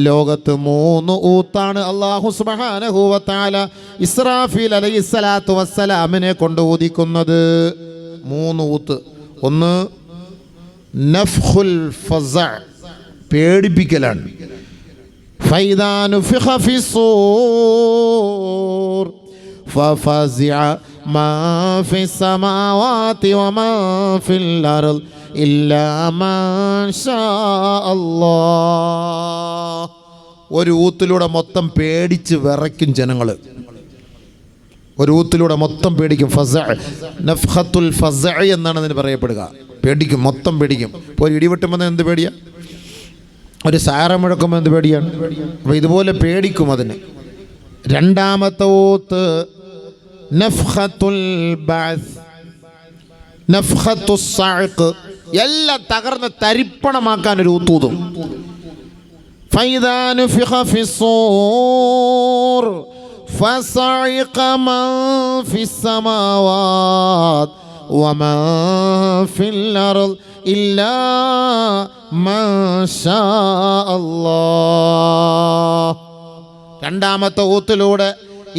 ലോകത്ത് 3 ഊത്താണ് അല്ലാഹു സുബ്ഹാനഹു വ തആല ഇസ്രാഫീൽ അലൈഹിസ്സലാത്തു വസ്സലാമിനെ കൊണ്ട് ഊതിക്കുന്നത്. 3 ഊത്ത്. ഒന്ന് നഫ്ഖുൽ ഫസഅ, പേടിപ്പിക്കലാണ്. ഫൈദാ നുഫിഖ ഫിസ്സൂർ ഫഫസിഅ മാ ഫിസ്സമാവാതി വമാ ഫിൽ അർദ് ഇല്ലാ മാ ശാ അല്ലാഹ്. ഒരു ഊത്തിലൂടെ മൊത്തം പേടിച്ച് വിറയ്ക്കും ജനങ്ങൾ. ഒരു ഊത്തിലൂടെ മൊത്തം പേടിക്കും. ഫസഅ, നഫ്ഖത്തുൽ ഫസഅ എന്നാണ് അതിന് പറയപ്പെടുക. പേടിക്കും, മൊത്തം പേടിക്കും. ഇപ്പോൾ ഒരു ഇടിവെട്ടുമ്പോൾ എന്ത് പേടിയാ, ഒരു സാരം മുഴക്കുമ്പോൾ എന്ത് പേടിയാണ്. അപ്പോൾ ഇതുപോലെ പേടിക്കും അതിന്. രണ്ടാമത്തെ ഊത്ത് നഫ്ഖത്തുൽ ബഅസ്, നഫ്ഖത്തുസ് സഅഖ്, എല്ലാം തകർന്ന് തരിപ്പണമാക്കാൻ ഒരു ഊത്തൂതും. ഫൈദാ നുഫിഖ ഫിസ്സൂർ ഫസഇഖ മൻ ഫിസ്സമാവാത് വമാ ഫിൽ അർദ് ഇല്ലാ മാ ശാ അല്ലാഹ്. രണ്ടാമത്തെ ഊത്തിലൂടെ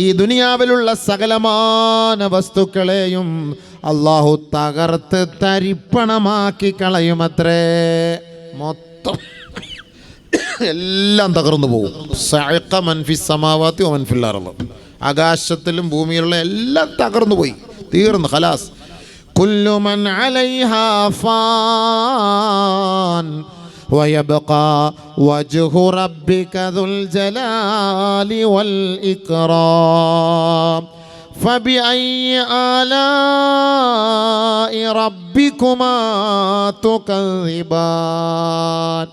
ഈ ദുനിയാവിലുള്ള സകലമാന വസ്തുക്കളെയും അള്ളാഹു തകർത്ത് തരിപ്പണമാക്കി കളയുമത്രേ. മൊത്തം എല്ലാം തകർന്നു പോകും. സഅഖ മൻ ഫിസ് സമാവാതി വമൻ ഫിൽ അർദ്, ആകാശത്തിലും ഭൂമിയിലുള്ള എല്ലാം തകർന്നു പോയി, തീർന്നു, ഖലാസ്. കുല്ലു മൻ അലൈഹാ ഫാൻ വയബ്ഖാ വജ്ഹു റബ്ബിക ദുൽ ജലാലി വൽ ഇക്റാം ഫബിഅയ്യി ആലാഇ റബ്ബികുമാ തുകദ്ദിബാൻ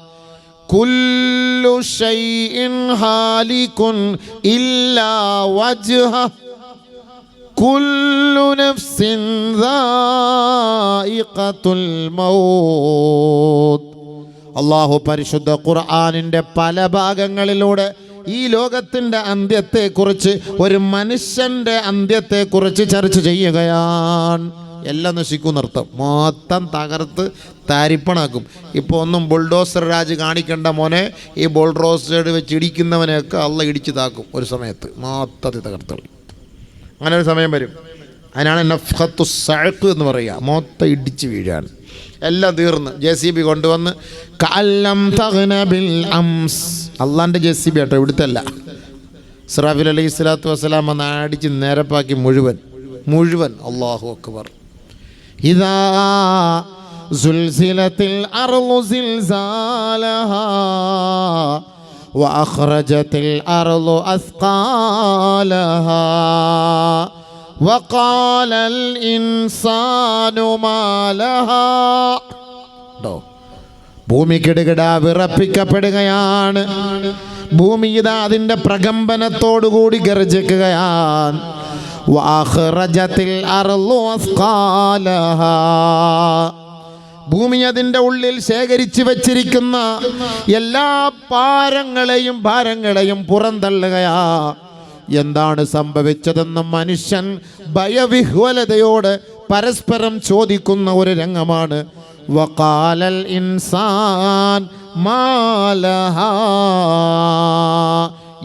കുല്ലു ഷൈഇൻ ഹാലികുൻ ഇല്ലാ വജ്ഹഹു കുല്ലു നഫ്സിൻ ദായിഖത്തുൽ മൗത്ത്. അല്ലാഹു പരിശുദ്ധ ഖുർആനിൻ്റെ പല ഭാഗങ്ങളിലൂടെ ഈ ലോകത്തിൻ്റെ അന്ത്യത്തെക്കുറിച്ച്, ഒരു മനുഷ്യൻ്റെ അന്ത്യത്തെക്കുറിച്ച് ചർച്ച ചെയ്യുകയാണ്. എല്ലാം നശിക്കുന്നർത്ഥം, മൊത്തം തകർത്ത് താരിപ്പണാക്കും. ഇപ്പോൾ ഒന്നും ബുൾഡോസർ രാജ് കാണിക്കേണ്ട മോനെ, ഈ ബുൾഡോസർ വെച്ച് ഇടിക്കുന്നവനെയൊക്കെ അള്ള ഇടിച്ച് താക്കും ഒരു സമയത്ത്, മൊത്തത്തിൽ തകർത്ത്. അങ്ങനെ ഒരു സമയം വരും. അതിനാണ് നഫ്ഖത്തുസ് സഅഖ് എന്ന് പറയുക. മൊത്തം ഇടിച്ച് വീഴാണ്, എല്ലാം തീർന്ന്. JCB കൊണ്ടുവന്ന് കഅല്ലം തഗ്ന ബിൽ അംസ്, അള്ളാൻ്റെ JCB കേട്ടോ, ഇവിടുത്തെ അല്ല. ഇസ്രാഫീൽ അലൈഹിസ്സലാത്തു വസ്സലാം വന്ന് അടിച്ച് നേരപ്പാക്കി മുഴുവൻ. അല്ലാഹു അക്ബർ. ഇദാ സുൽസിലത്തിൽ അർളു സിൽസാലഹാ വഅഖ്റജത്തിൽ അർളു അസ്ഖാലഹാ വഖാലൽ ഇൻസാനു മാ ലഹാ. ഭൂമി കിടുകിട വിറപ്പിക്കപ്പെടുകയാണ്. ഭൂമി ഇതാ അതിൻ്റെ പ്രകമ്പനത്തോടുകൂടി ഗർജിക്കുകയാണ്. വഅഖ്റജത്തിൽ അർളു അസ്ഖാലഹാ, ഭൂമി അതിൻ്റെ ഉള്ളിൽ ശേഖരിച്ചു വച്ചിരിക്കുന്ന എല്ലാ ഭാരങ്ങളെയും പുറന്തള്ളുകയാ. എന്താണ് സംഭവിച്ചതെന്ന് മനുഷ്യൻ ഭയവിഹ്വലതയോട് പരസ്പരം ചോദിക്കുന്ന ഒരു രംഗമാണ്. വഖാലൽ ഇൻസാൻ മാ ലഹാ,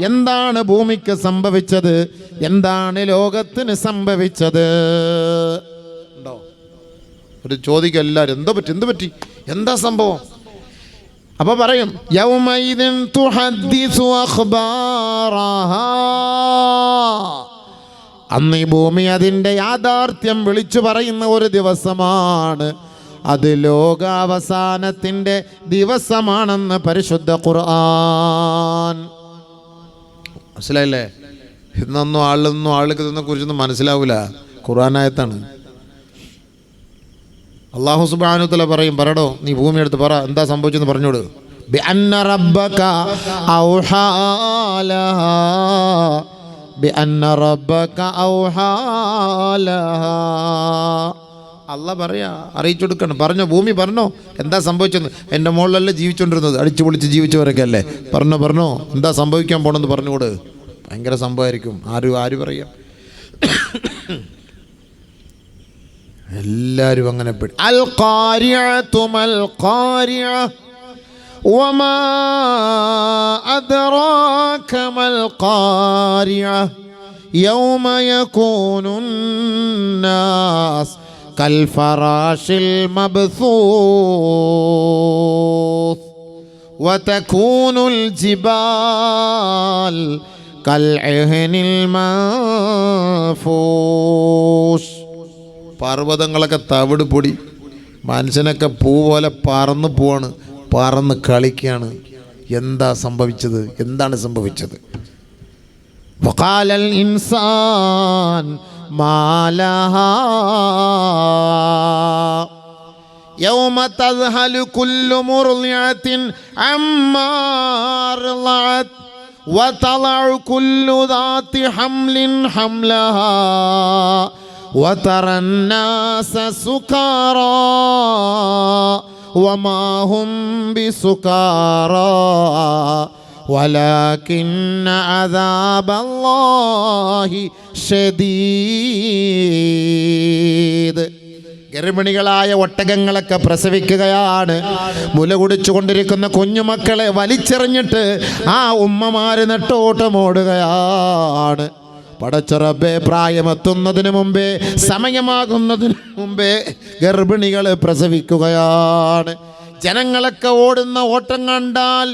എന്താണ് ഭൂമിക്ക് സംഭവിച്ചത്, എന്താണ് ലോകത്തിന് സംഭവിച്ചത്? ഉണ്ടോ ഒരു ചോദിക്കുക എല്ലാവരും, എന്ത് പറ്റി, എന്താ സംഭവം? അപ്പൊ പറയും യൗമൈദിൻ തുഹദ്ദിസു അഖ്ബാറഹാ, അന്ന് ഈ ഭൂമി അതിൻ്റെ യാഥാർത്ഥ്യം വിളിച്ചു പറയുന്ന ഒരു ദിവസമാണ്. അത് ലോകാവസാനത്തിൻ്റെ ദിവസമാണെന്ന് പരിശുദ്ധ ഖുർആൻ. മനസ്സിലായില്ലേ? ഇന്നൊന്നും ആളുകൾക്ക് ഇതിനെ കുറിച്ചൊന്നും മനസ്സിലാവില്ല. ഖുർആനായത്താണ്. അല്ലാഹു സുബ്ഹാനഹു വതആല പറയും, പറടോ നീ ഭൂമി എടുത്ത് പറ, എന്താ സംഭവിച്ചെന്ന് പറഞ്ഞോട്. ബിഅന്ന റബ്ബക ഔഹാ ലഹാ, ബിഅന്ന റബ്ബക ഔഹാ ലഹാ. അല്ലാഹ് പറയാ, അറിയിച്ചു കൊടുക്കണം. പറഞ്ഞോ ഭൂമി, പറഞ്ഞോ എന്താ സംഭവിച്ചെന്ന്. എൻ്റെ മുകളിലല്ലേ ജീവിച്ചുകൊണ്ടിരുന്നത്, അടിച്ചു പൊളിച്ച് ജീവിച്ചവരൊക്കെ അല്ലേ. പറഞ്ഞോ എന്താ സംഭവിക്കാൻ പോണെന്ന് പറഞ്ഞുകൂട്. ഭയങ്കര സംഭവമായിരിക്കും. ആര് പറയാം, എല്ലാവരും അങ്ങനെ അൽ ഖാരിഅതു മൽ ഖാരിഅ വമാ أدراك ما القارعة يوم يكون الناس كالفراش المبثوث وتكون الجبال كالعهن المنفوش. പർവ്വതങ്ങളൊക്കെ തവിട് പൊടി, മനുഷ്യനൊക്കെ പൂ പോലെ പറന്ന് പോവാണ്, പറന്ന് കളിക്കുകയാണ്. എന്താ സംഭവിച്ചത്? എന്താണ് സംഭവിച്ചത്? وقال الإنسان ما لها يوم تذهل كل مرضعة عما أرضعت وتضع كل ذات حمل حملها وترى الناس سكارى وما هم بسكارى ولكن عذاب الله شديد. ഗർഭിണികളായ ഒട്ടകങ്ങളൊക്കെ പ്രസവിക്കുകയാണ്. മുല കുടിച്ചുകൊണ്ടിരിക്കുന്ന കുഞ്ഞുമക്കളെ വലിച്ചെറിഞ്ഞിട്ട് ആ ഉമ്മമാര് നെട്ടോട്ടമോടുകയാണ്. പടച്ച റബ്ബേ, പ്രായമെത്തുന്നതിന് മുമ്പേ, സമയമാകുന്നതിന് മുമ്പേ ഗർഭിണികൾ പ്രസവിക്കുകയാണ്. ജനങ്ങളൊക്കെ ഓടുന്ന ഓട്ടം കണ്ടാൽ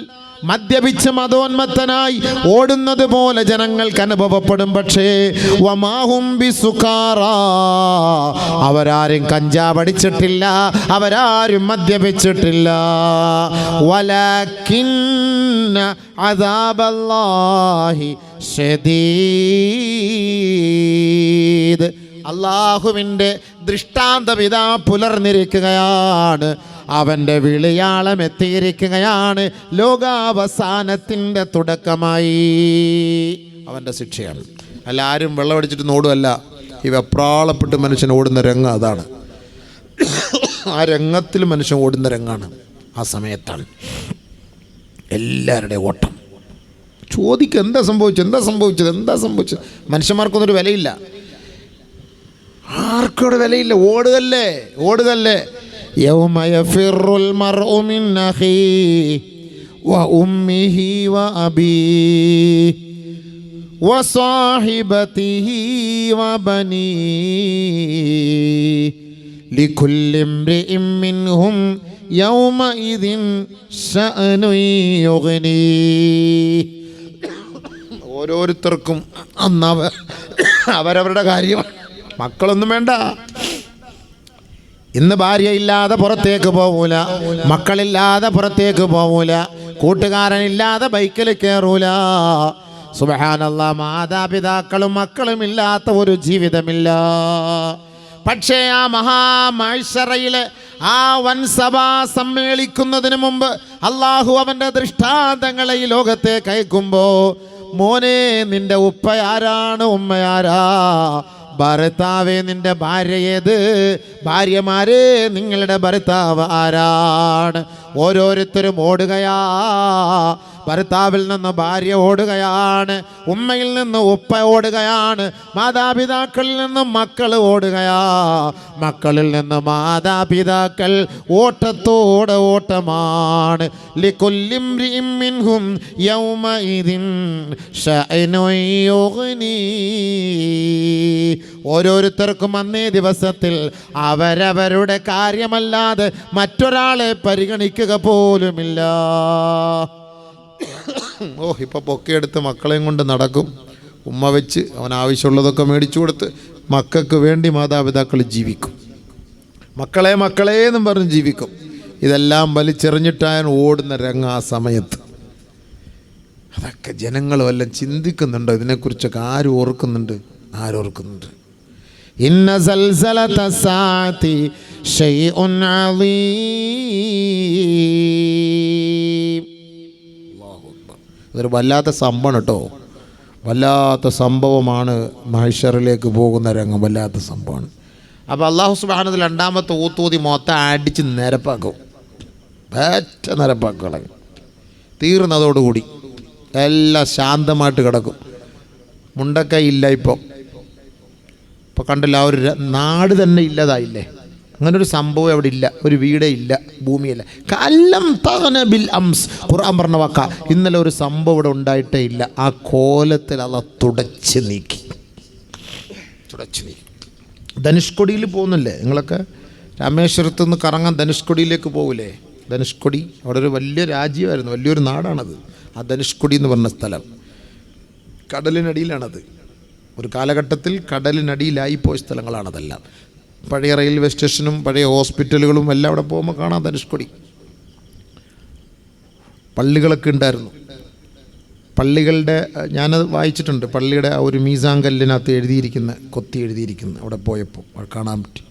മദ്യപിച്ച് മതോന്മത്തനായി ഓടുന്നത് പോലെ ജനങ്ങൾക്ക് അനുഭവപ്പെടും. പക്ഷേ വമാഹും ബിസുകാറാ, അവരാരും കഞ്ചാവടിച്ചിട്ടില്ല, അവരാരും മദ്യപിച്ചിട്ടില്ല. വലകിന്ന അദാബല്ലാഹി ശദീദ്. അല്ലാഹുവിൻ്റെ ദൃഷ്ടാന്തം ഇതാ പുലർന്നിരിക്കുകയാണ്. അവൻ്റെ വിളിയാളം എത്തിയിരിക്കുകയാണ്. ലോകാവസാനത്തിൻ്റെ തുടക്കമായി അവൻ്റെ ശിക്ഷയാണ്. അല്ല, ആരും വെള്ളമടിച്ചിട്ട് ഓടുമല്ല. ഈ വെപ്രാളപ്പെട്ട് മനുഷ്യൻ ഓടുന്ന രംഗം അതാണ്. ആ രംഗത്തിൽ മനുഷ്യൻ ഓടുന്ന രംഗമാണ്. ആ സമയത്താണ് എല്ലാവരുടെയും ഓട്ടം. ചോദിക്കുക, എന്താ സംഭവിച്ചത്? മനുഷ്യന്മാർക്കൊന്നൊരു വിലയില്ല, ആർക്കും വിലയില്ല. ഓടുകല്ലേ. يوم يفر المرء من أخيه وأمه وأبيه وصاحبته وبنيه لكل امرئ منهم يومئذ شأن يغنيه. ഓരോരുത്തർക്കും അന്ന് അവരവരുടെ കാര്യം. മക്കളൊന്നും വേണ്ട. ഇന്ന് ഭാര്യയില്ലാതെ പുറത്തേക്ക് പോകൂല, മക്കളില്ലാതെ പുറത്തേക്ക് പോകൂല, കൂട്ടുകാരനില്ലാതെ ബൈക്കിൽ കയറൂല. സുബ്ഹാനല്ലാഹ്, മാതാപിതാക്കളും മക്കളും ഇല്ലാത്ത ഒരു ജീവിതമില്ല. പക്ഷേ ആ മഹാമഹ്ശറയിലെ ആ വൻസഭ സമ്മേളിക്കുന്നതിന് മുമ്പ് അള്ളാഹു അവൻ്റെ ദൃഷ്ടാന്തങ്ങളെ ഈ ലോകത്തേക്ക് അയക്കുമ്പോൾ, മോനെ, നിന്റെ ഉപ്പയാരാണ്, ഉമ്മയാരാ? ഭർത്താവേ, നിന്റെ ഭാര്യ ഏത്? ഭാര്യമാരെ, നിങ്ങളുടെ ഭർത്താവ് ആരാണ്? ഓരോരുത്തരും ഓടുകയാ. ഭർത്താവിൽ നിന്ന് ഭാര്യ ഓടുകയാണ്, ഉമ്മയിൽ നിന്ന് ഉപ്പ ഓടുകയാണ്, മാതാപിതാക്കളിൽ നിന്ന് മക്കൾ ഓടുകയാ, മക്കളിൽ നിന്ന് മാതാപിതാക്കൾ. ഓട്ടത്തോടെ ഓട്ടമാണ്. ലികുല്ലിംറിഇം മിൻഹും യൗമഇദിൻ ശഅനുൻ യുഗ്നി. ഓരോരുത്തർക്കും അന്നേ ദിവസത്തിൽ അവരവരുടെ കാര്യമല്ലാതെ മറ്റൊരാളെ പരിഗണിക്കുക പോലുമില്ല. ഇപ്പോൾ പൊക്കെടുത്ത് മക്കളെയും കൊണ്ട് നടക്കും. ഉമ്മ വെച്ച് അവൻ ആവശ്യമുള്ളതൊക്കെ മേടിച്ചു കൊടുത്ത് മക്കൾക്ക് വേണ്ടി മാതാപിതാക്കൾ ജീവിക്കും. മക്കളെ എന്നും പറഞ്ഞ് ജീവിക്കും. ഇതെല്ലാം വലിച്ചെറിഞ്ഞിട്ടാണ് ഓടുന്ന രംഗം ആ സമയത്ത്. അതൊക്കെ ജനങ്ങൾ വല്ലതും ചിന്തിക്കുന്നുണ്ടോ? ഇതിനെക്കുറിച്ചൊക്കെ ആരോർക്കുന്നുണ്ട്? ഇന്ന സൽസലത സാഅതി ശൈഉൻ അളീം. അതൊരു വല്ലാത്ത സംഭവമാണ് കേട്ടോ. വല്ലാത്ത സംഭവമാണ്. മഹ്ശറിലേക്ക് പോകുന്ന രംഗം വല്ലാത്ത സംഭവമാണ്. അപ്പോൾ അല്ലാഹു സുബ്ഹാനഹു വ തആല രണ്ടാമത്തെ ഊത്തൂതി മൊത്തം അടിച്ച് നിരപ്പാക്കും. പറ്റ നിരപ്പാക്കും. തീർന്നതോടുകൂടി എല്ലാം ശാന്തമായിട്ട് കിടക്കും. മുണ്ടക്കൈ ഇല്ല. ഇപ്പോൾ കണ്ടില്ല, ആ ഒരു നാട് തന്നെ ഇല്ലതായില്ലേ. അങ്ങനൊരു സംഭവം അവിടെ ഇല്ല, ഒരു വീടേ ഇല്ല, ഭൂമിയല്ല. കല്ലം തഗ്ന ബിൽ അംസ്, ഖുർആൻ പറഞ്ഞ വാക്ക. ഇന്നലെ ഒരു സംഭവം ഇവിടെ ഉണ്ടായിട്ടേ ഇല്ല. ആ കോലത്തിൽ അള്ളാഹ് തുടച്ച് നീക്കി. ധനുഷ്കൊടിയിൽ പോകുന്നില്ലേ നിങ്ങളൊക്കെ? രാമേശ്വരത്ത് നിന്ന് കറങ്ങാൻ ധനുഷ്കൊടിയിലേക്ക് പോകില്ലേ? ധനുഷ്കൊടി അവിടെ ഒരു വലിയ രാജ്യമായിരുന്നു, വലിയൊരു നാടാണത്. ആ ധനുഷ്കൊടി എന്ന് പറഞ്ഞ സ്ഥലം കടലിനടിയിലാണത്. ഒരു കാലഘട്ടത്തിൽ കടലിനടിയിലായി പോയ സ്ഥലങ്ങളാണതെല്ലാം. പഴയ റെയിൽവേ സ്റ്റേഷനും പഴയ ഹോസ്പിറ്റലുകളും എല്ലാം അവിടെ പോകുമ്പോൾ കാണാം ധനുഷ്കൊടി. പള്ളികളൊക്കെ ഉണ്ടായിരുന്നു. പള്ളികളുടെ ഞാനത് വായിച്ചിട്ടുണ്ട്. പള്ളിയുടെ ആ ഒരു മീസാങ്കല്ലിനകത്ത് എഴുതിയിരിക്കുന്ന, കൊത്തി എഴുതിയിരിക്കുന്ന അവിടെ പോയപ്പോൾ കാണാൻ പറ്റി.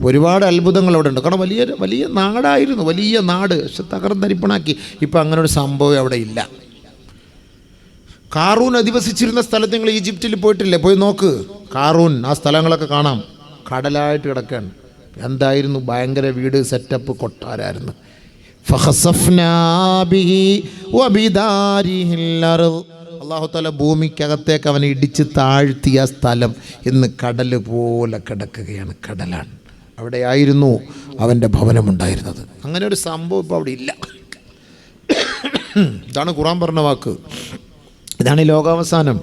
ഒരുപാട് അത്ഭുതങ്ങൾ അവിടെ ഉണ്ട്. കാരണം വലിയ വലിയ നാടായിരുന്നു, വലിയ നാട്. പക്ഷെ തകർന്നരിപ്പണാക്കി. ഇപ്പം അങ്ങനെ ഒരു സംഭവം അവിടെ ഇല്ല. കാറൂൻ അധിവസിച്ചിരുന്ന സ്ഥലത്ത് നിങ്ങൾ ഈജിപ്തിൽ പോയിട്ടില്ലേ? പോയി നോക്ക്. കാറൂൻ ആ സ്ഥലങ്ങളൊക്കെ കാണാം. കടലായിട്ട് കിടക്കുകയാണ്. എന്തായിരുന്നു? ഭയങ്കര വീട്, സെറ്റപ്പ്, കൊട്ടാരായിരുന്നു. അല്ലാഹു തആല ഭൂമിക്കകത്തേക്ക് അവനെ ഇടിച്ച് താഴ്ത്തിയ സ്ഥലം ഇന്ന് കടൽ പോലെ കിടക്കുകയാണ്. കടലാണ്. അവിടെയായിരുന്നു അവൻ്റെ ഭവനമുണ്ടായിരുന്നത്. അങ്ങനെ ഒരു സംഭവം ഇപ്പോൾ അവിടെ ഇല്ല. ഇതാണ് ഖുർആൻ പറഞ്ഞ വാക്ക്. ഇതാണ് ഈ ലോകാവസാനം.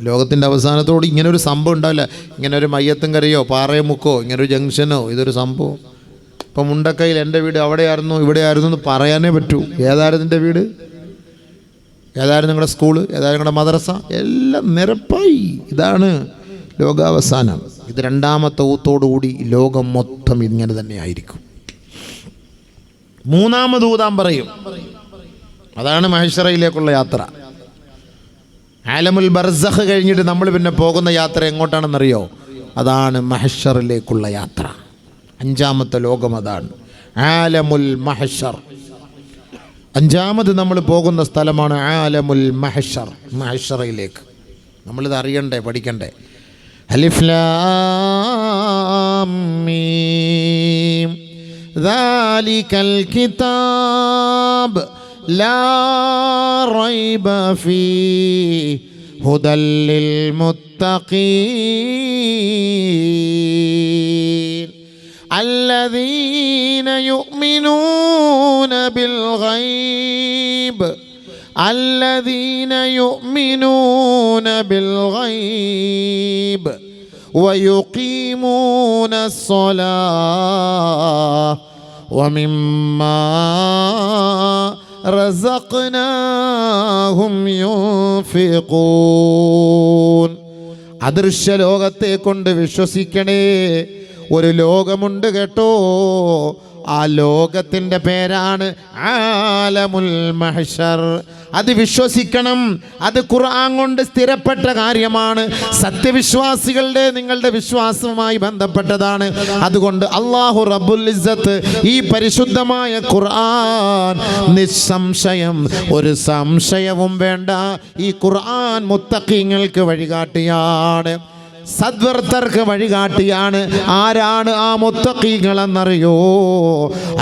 ലോകത്തിൻ്റെ അവസാനത്തോട് ഇങ്ങനെ ഒരു സംഭവം ഉണ്ടാവില്ല. ഇങ്ങനെ ഒരു മയ്യത്തും കരയോ പാറയും മുക്കോ ഇങ്ങനെ ഒരു ജംഗ്ഷനോ ഇതൊരു സംഭവം. ഇപ്പം മുണ്ടക്കയിൽ എൻ്റെ വീട് അവിടെയായിരുന്നു ഇവിടെയായിരുന്നു എന്ന് പറയാനേ പറ്റൂ. ഏതായിരുന്നു എൻ്റെ വീട്, ഏതായിരുന്നു നിങ്ങളുടെ സ്കൂള്, ഏതായിരുന്നു നിങ്ങളുടെ മദ്രസ, എല്ലാം നിരപ്പായി. ഇതാണ് ലോകാവസാനം. ഇത് രണ്ടാമത്തെ ഊത്തോടുകൂടി ലോകം മൊത്തം ഇങ്ങനെ തന്നെ ആയിരിക്കും. മൂന്നാമത് ഊതാൻ പറയും. അതാണ് മഹ്ശറയിലേക്കുള്ള യാത്ര. ആലമുൽ ബർസഖ് കഴിഞ്ഞിട്ട് നമ്മൾ പിന്നെ പോകുന്ന യാത്ര എങ്ങോട്ടാണെന്നറിയോ? അതാണ് മഹ്ശറിലേക്കുള്ള യാത്ര. അഞ്ചാമത്തെ ലോകം അതാണ് ആലമുൽ മഹ്ശർ. അഞ്ചാമത് നമ്മൾ പോകുന്ന സ്ഥലമാണ് ആലമുൽ മഹ്ശർ, മഹ്ശറയിലേക്ക്. നമ്മളിത് അറിയണ്ടേ, പഠിക്കണ്ടേ. അലിഫ് ലാം മീം ദാലികൽ കിതാബ് ലാ റൈബ ഫീഹി ഹുദൽ ലിൽ മുത്തഖീൻ الذين يؤمنون بالغيب الذين يؤمنون بالغيب ويقيمون الصلاة ومما رزقناهم ينفقون. അദൃശ്യ ലോകത്തെ കൊണ്ട് വിശ്വസിക്കണേ. ഒരു ലോകമുണ്ട് കേട്ടോ. ആ ലോകത്തിൻ്റെ പേരാണ് ആലമുൽ മഹ്ശർ. അത് വിശ്വസിക്കണം. അത് ഖുർആൻ കൊണ്ട് സ്ഥിരപ്പെട്ട കാര്യമാണ്. സത്യവിശ്വാസികളുടെ നിങ്ങളുടെ വിശ്വാസവുമായി ബന്ധപ്പെട്ടതാണ്. അതുകൊണ്ട് അല്ലാഹു റബ്ബുൽ ഇസ്സത്ത് ഈ പരിശുദ്ധമായ ഖുർആൻ നിസ്സംശയം, ഒരു സംശയവും വേണ്ട, ഈ ഖുർആൻ മുത്തഖീങ്ങൾക്ക് വഴികാട്ടിയാണ്, സദ്വർത്തർക്ക് വഴികാട്ടിയാണ്. ആരാണ് ആ മുത്തഖീങ്ങൾ എന്നറിയോ?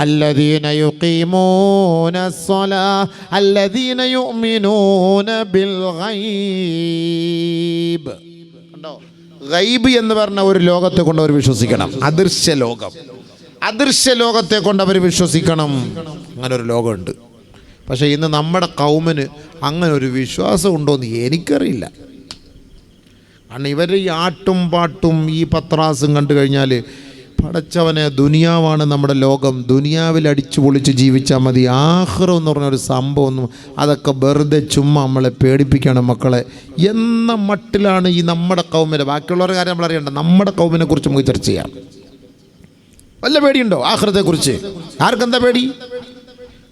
അല്ലദീന യുഖീമൂന സ്വലാഹ് അല്ലദീന യുഅ്മിനൂന ബിൽ ഗൈബ്. കണ്ടോ? ഗൈബ് എന്ന് പറഞ്ഞ ഒരു ലോകത്തെ കൊണ്ട് അവർ വിശ്വസിക്കണം. അദൃശ്യ ലോകം, അദൃശ്യ ലോകത്തെ കൊണ്ട് അവർ വിശ്വസിക്കണം. അങ്ങനെ ഒരു ലോകമുണ്ട്. പക്ഷേ ഇന്ന് നമ്മുടെ കൗമിന് അങ്ങനെ ഒരു വിശ്വാസം ഉണ്ടോയെന്ന് എനിക്കറിയില്ല. കാരണം ഇവർ ഈ ആട്ടും പാട്ടും ഈ പത്രാസും കണ്ടു കഴിഞ്ഞാൽ പടച്ചവനെ, ദുനിയാവാണ് നമ്മുടെ ലോകം, ദുനിയാവിൽ അടിച്ചു പൊളിച്ച് ജീവിച്ചാൽ മതി. ആഖിറം എന്ന് പറഞ്ഞൊരു സംഭവമൊന്നും, അതൊക്കെ വെറുതെ ചുമ്മാ നമ്മളെ പേടിപ്പിക്കണം മക്കളെ എന്ന മട്ടിലാണ് ഈ നമ്മുടെ കൗമിനെ. ബാക്കിയുള്ളവരുടെ കാര്യം നമ്മൾ അറിയണ്ട, നമ്മുടെ കൗമിനെ കുറിച്ച് നമുക്ക് ചർച്ച ചെയ്യാം. വല്ല പേടിയുണ്ടോ ആഖിറത്തെക്കുറിച്ച്? ആർക്കെന്താ പേടി?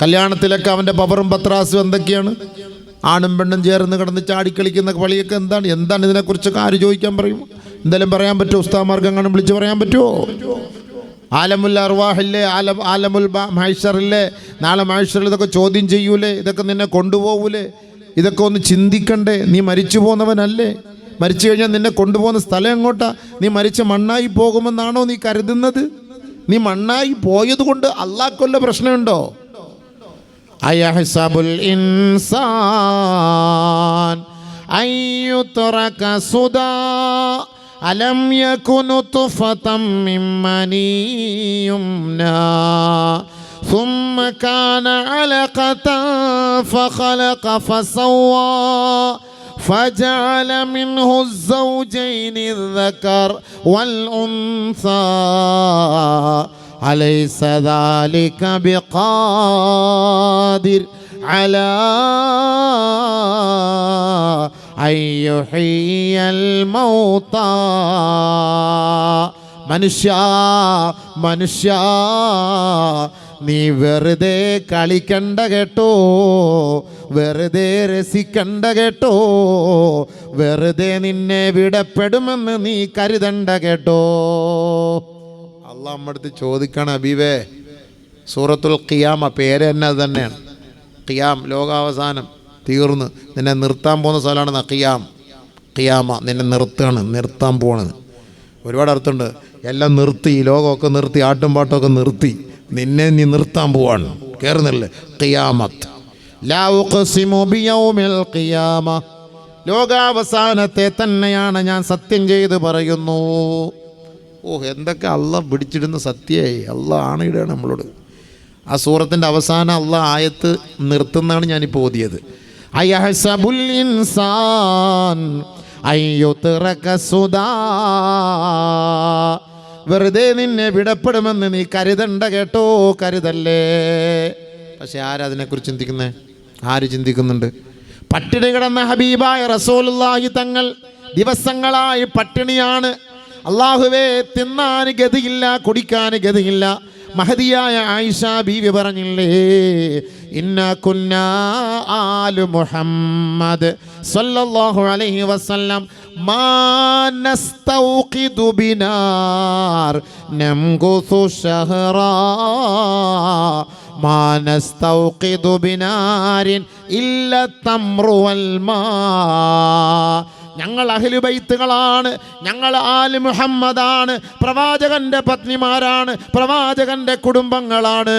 കല്യാണത്തിലൊക്കെ അവൻ്റെ പവറും പത്രാസും എന്തൊക്കെയാണ്? ആണും പെണ്ണും ചേർന്ന് കിടന്ന് ചാടിക്കളിക്കുന്ന കളിയൊക്കെ എന്താണ് ഇതിനെക്കുറിച്ചൊക്കെ ആര് ചോദിക്കാൻ പറയും? എന്തായാലും പറയാൻ പറ്റുമോ? ഉസ്താദ്മാർക്ക് അങ്ങനെ വിളിച്ച് പറയാൻ പറ്റുമോ? ആലമുൽ അർവാഹില്ലേ, ആലമുൽ മഹ്ശറില്ലേ? നാളെ മഹ്ശറിൽ ഇതൊക്കെ ചോദ്യം ചെയ്യൂലേ? ഇതൊക്കെ നിന്നെ കൊണ്ടുപോകൂലേ? ഇതൊക്കെ ഒന്ന് ചിന്തിക്കണ്ടേ? നീ മരിച്ചു പോകുന്നവനല്ലേ? മരിച്ചു കഴിഞ്ഞാൽ നിന്നെ കൊണ്ടുപോകുന്ന സ്ഥലം എങ്ങോട്ടാ? നീ മരിച്ച മണ്ണായി പോകുമെന്നാണോ നീ കരുതുന്നത്? നീ മണ്ണായി പോയത് കൊണ്ട് അള്ളാഹ്ക്കുള്ള പ്രശ്നമുണ്ടോ? അയഹ്സബുൽ ഇൻസാൻ അൻ യുത്രക സുദാ അലം യകുനു തുഫതം മിൻ മനി യുംനാ ثم كان علقة فخلق فسوى فجعل منه الزوجين الذكر والأنثى أليس ذلك بقادر على أن يحيي الموتى മനുഷ്യ നീ വെറുതെ കളിക്കണ്ട കേട്ടോ, വെറുതെ രസിക്കണ്ട കേട്ടോ, വെറുതെ നിന്നെ വിടപ്പെടുമെന്ന് നീ കരുതണ്ട കേട്ടോ. അള്ളാഹ് നമ്മുടെ അടുത്ത് ചോദിക്കണം, ഹബീബേ സൂറത്തുൽ ഖിയാമ പേര് തന്നെ അത് തന്നെയാണ്. ഖിയാം ലോകാവസാനം തീർന്ന് നിന്നെ നിർത്താൻ പോകുന്ന സ്ഥലമാണ് ഖിയാമ. നിന്നെ നിർത്താൻ പോകണത്. ഒരുപാട് അർത്ഥമുണ്ട്. എല്ലാം നിർത്തി, ലോകമൊക്കെ നിർത്തി, ആട്ടും പാട്ടമൊക്കെ നിർത്തി, നിന്നെ നീ നിർത്താൻ പോവാണ്. കേറുന്നില്ലേ? ഖിയാമത്ത്. ലാ ഉഖ്സിമു ബിയൗമിൽ ഖിയാമ. ലോകാവസാനത്തെ തന്നെയാണ് ഞാൻ സത്യം ചെയ്ത് പറയുന്നു. എന്തൊക്കെ അള്ളാഹ് പിടിച്ചിടുന്ന സത്യമായി. അള്ളാഹ് ആണയിടുകയാണ് നമ്മളോട്. ആ സൂറത്തിൻ്റെ അവസാനം അള്ളാഹ് ആയത്ത് നിർത്തുന്നതാണ് ഞാനിപ്പോൾ ഓതിയത്. അയഹ്സബുൽ ഇൻസാൻ അയ്യുത്റക സുദാ. വെറുതെ നിന്നെ വിടപ്പെടുമെന്ന് നീ കരുതണ്ട കേട്ടോ, കരുതല്ലേ. പക്ഷെ ആരതിനെക്കുറിച്ച് ചിന്തിക്കുന്നേ? ആര് ചിന്തിക്കുന്നുണ്ട്? പട്ടിണി കിടന്ന ഹബീബായ റസൂലുള്ളാഹി തങ്ങൾ ദിവസങ്ങളായി പട്ടിണിയാണ്. അല്ലാഹുവേ, തിന്നാൻ ഗതിയില്ല, കുടിക്കാൻ ഗതിയില്ല. മഹദിയായ ആയിഷ ബീവി പറഞ്ഞില്ലേ, ഇന്നാ കുന്നാ ആലു മുഹമ്മദ് സല്ലല്ലാഹു അലൈഹി വസല്ലം മാ നസ്തൗഖിദു ബിനാർ നംകുസു ഷഹറാ മാ നസ്തൗഖിദു ബിനാരിൻ ഇല്ല തംറു വൽ മാ. ഞങ്ങൾ അഹ്ലു ബൈത്തുകളാണ്, ഞങ്ങൾ ആല് മുഹമ്മദാണ്, പ്രവാചകന്റെ പത്നിമാരാണ്, പ്രവാചകന്റെ കുടുംബങ്ങളാണ്.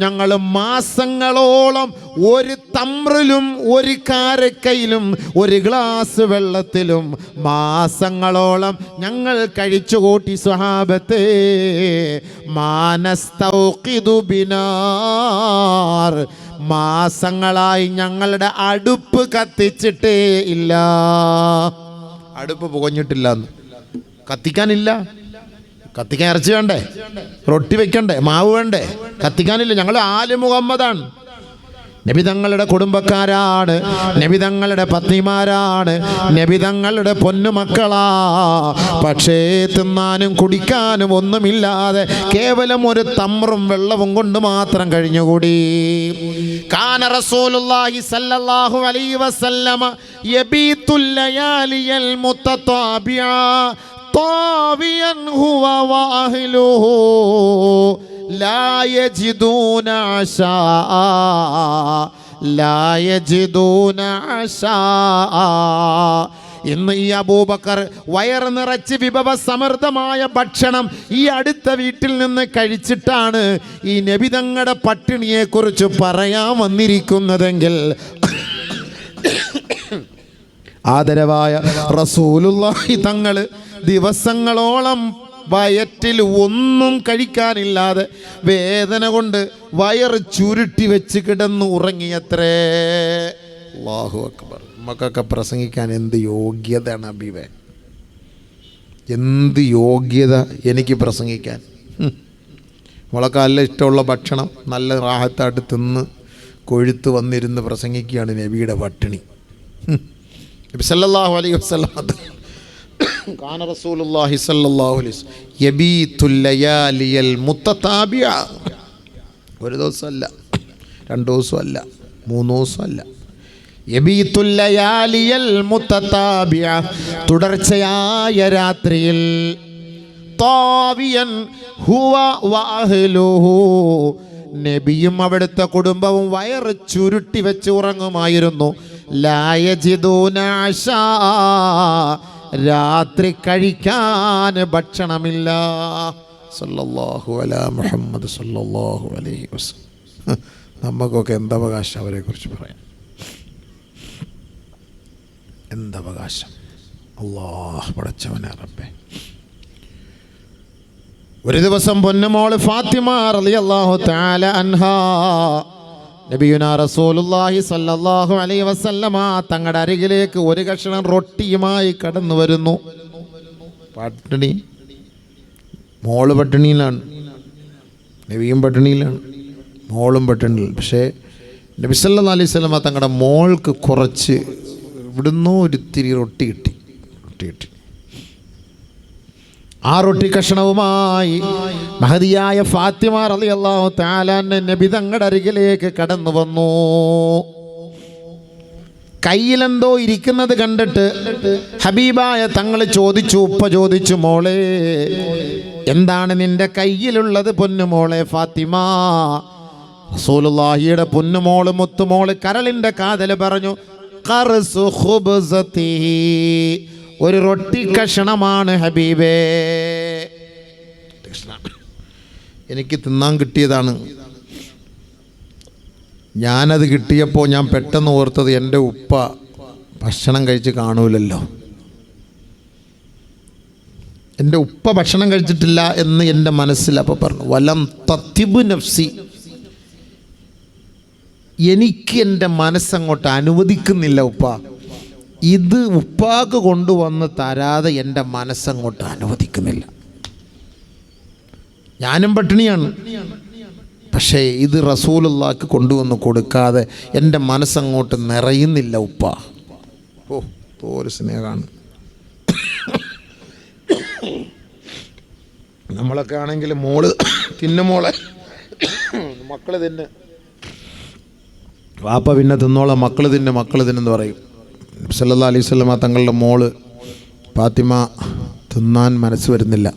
ഞങ്ങൾ മാസങ്ങളോളം ഒരു തമ്രിലും ഒരു കാരക്കയിലും ഒരു ഗ്ലാസ് വെള്ളത്തിലും മാസങ്ങളോളം ഞങ്ങൾ കഴിച്ചുകൂട്ടി സ്വഹാബത്തെ. മാനസ്തൗഖിദു ബിനാർ. മാസങ്ങളായി ഞങ്ങളുടെ അടുപ്പ് കത്തിച്ചിട്ടേ ഇല്ല. അടുപ്പ് പുകഞ്ഞിട്ടില്ല. കത്തിക്കാനില്ല. കത്തിക്കാൻ ഇറച്ചി വേണ്ടേ, റൊട്ടി വെക്കണ്ടേ, മാവ് വേണ്ടേ? കത്തിക്കാനില്ല. ഞങ്ങൾ ആല് മുഹമ്മദാണ്. നബി തങ്ങളുടെ കുടുംബക്കാരാണ്, നബി തങ്ങളുടെ പത്നിമാരാണ്, നബി തങ്ങളുടെ പൊന്നുമക്കളാ. പക്ഷേ തിന്നാനും കുടിക്കാനും ഒന്നുമില്ലാതെ കേവലം ഒരു തമ്രും വെള്ളവും കൊണ്ട് മാത്രം കഴിഞ്ഞുകൂടി. കാന റസൂലുള്ളാഹി സല്ലല്ലാഹു അലൈഹി വസല്ലമ യബീതുൽ ലയാലിയൽ മുതതാബിഅ താവിയൻ ഹുവ വഅഹ്ലുഹു ലാ യജിദൂന അശാ ലാ യജിദൂന അശാ. ഇന്ന് ഈ അബൂബക്കർ വയറ് നിറച്ച് വിഭവസമൃദ്ധമായ ഭക്ഷണം ഈ അടുത്ത വീട്ടിൽ നിന്ന് കഴിച്ചിട്ടാണ് ഈ നബി തങ്ങളുടെ പട്ടിണിയെക്കുറിച്ച് പറയാൻ വന്നിരിക്കുന്നതെങ്കിൽ ആദരവായ റസൂലുള്ളാഹി തങ്ങൾ ദിവസങ്ങളോളം വയറ്റിൽ ഒന്നും കഴിക്കാനില്ലാതെ വേദന കൊണ്ട് വയറ് ചുരുട്ടി വെച്ച് കിടന്ന് ഉറങ്ങിയത്രേ. അല്ലാഹു അക്ബർ. നമുക്കൊക്കെ പ്രസംഗിക്കാൻ എന്ത് യോഗ്യതയാണ് ഹബീബേ, എന്ത് യോഗ്യത എനിക്ക് പ്രസംഗിക്കാൻ. നമ്മളൊക്കെ നല്ല ഇഷ്ടമുള്ള ഭക്ഷണം നല്ല റാഹത്തായിട്ട് തിന്ന് കൊഴുത്ത് വന്നിരുന്ന് പ്രസംഗിക്കുകയാണ് നബിയുടെ പട്ടിണി. നബി സല്ലല്ലാഹു അലൈഹി വസല്ലം കാന റസൂലുള്ളാഹി സ്വല്ലല്ലാഹു അലൈഹി വസല്ലം യബീതുൽ ലയാലിയൽ മുതതാബിഅ. ഒരു ദിവസമല്ല, 2 ദിവസമല്ല, 3 ദിവസമല്ല. യബീതുൽ ലയാലിയൽ മുതതാബിഅ, തുടർച്ചയായ രാത്രിയിൽ. താവിയൻ ഹുവ വഅഹ്ലുഹു, നബിയും അവിടുത്തെ കുടുംബവും വയറ് ചുരുട്ടി വെച്ച് ഉറങ്ങുമായിരുന്നു. ലാ യജിദൂന അശാ, രാത്രി കഴിക്കാൻ ഭക്ഷണമില്ല. സല്ലല്ലാഹു അലാ മുഹമ്മദ് സല്ലല്ലാഹു അലൈഹി വസല്ലം. നമുക്കൊക്കെ എന്തവകാശം അവരെക്കുറിച്ച് പറയാം? എന്തവകാശം? അല്ലാഹ് പടച്ചവനെ റബ്ബേ. ഒരു ദിവസം പൊന്നുമോള് ഫാത്തിമ റളിയല്ലാഹു തആല അൻഹാ നബിയുനാ റസൂലുള്ളാഹി സ്വല്ലല്ലാഹു അലൈഹി വസല്ലമ തങ്ങളുടെ അരികിലേക്ക് ഒരു കഷണം റൊട്ടിയുമായി കടന്നു വരുന്നു. പട്ടിണി, മോള് പട്ടിണിയിലാണ്, നബിയും പട്ടിണിയിലാണ്, മോളും പട്ടിണിയിൽ. പക്ഷേ നബി സല്ലല്ലാഹു അലൈഹി വസല്ലമ തങ്ങളുടെ മോൾക്ക് കുറച്ച് ഇവിടുന്നോ ഒരിത്തിരി റൊട്ടി കിട്ടി. ആ റൊട്ടി കഷണവുമായി മഹദിയായ ഫാത്തിമ റളിയല്ലാഹു തആല നബി തങ്ങളുടെ അരികിലേക്ക് കടന്നു വന്നു. കയ്യിലെന്തോ ഇരിക്കുന്നത് കണ്ടിട്ട് ഹബീബായ തങ്ങൾ ചോദിച്ചു, ഉപ്പ ചോദിച്ചു, മോളെ എന്താണ് നിന്റെ കയ്യിലുള്ളത് പൊന്നുമോളെ ഫാത്തിമ? റസൂലുള്ളാഹിയുടെ പൊന്നുമോള് മുത്തുമോള് കരളിൻ്റെ കാതൽ പറഞ്ഞു, ഖർസു ഖുബ്സതി, ഒരു റൊട്ടി കഷണമാണ് ഹബീബേ. എനിക്ക് തിന്നാൻ കിട്ടിയതാണ്. ഞാനത് കിട്ടിയപ്പോൾ ഞാൻ പെട്ടെന്ന് ഓർത്തത് എൻ്റെ ഉപ്പ ഭക്ഷണം കഴിച്ച് കാണൂലല്ലോ, എൻ്റെ ഉപ്പ ഭക്ഷണം കഴിച്ചിട്ടില്ല എന്ന് എൻ്റെ മനസ്സിൽ അപ്പോൾ പറഞ്ഞു. വലം തത്തിബു നഫ്സി, എനിക്ക് എൻ്റെ മനസ്സങ്ങോട്ട് അനുവദിക്കുന്നില്ല ഉപ്പ, ഇത് ഉപ്പാക്ക് കൊണ്ടുവന്ന് തരാതെ എൻ്റെ മനസ്സങ്ങോട്ട് അനുവദിക്കുന്നില്ല. ഞാനും പട്ടിണിയാണ്, പക്ഷേ ഇത് റസൂലുള്ളാഹിക്ക് കൊണ്ടുവന്ന് കൊടുക്കാതെ എൻ്റെ മനസ്സങ്ങോട്ട് നിറയുന്നില്ല ഉപ്പ. ഓ, ഒരു സ്നേഹമാണ്. നമ്മളൊക്കെ ആണെങ്കിൽ മോള് തിന്നുമോളെ, മക്കൾ തിന്ന്, വാപ്പ പിന്നെ തിന്നോളാം, മക്കൾ തിന്നെന്ന് പറയും. സല്ലല്ലാഹു അലൈഹി വസല്ലമ തങ്ങളുടെ മോള് ഫാത്തിമ തിന്നാൻ മനസ്സ് വരുന്നില്ല.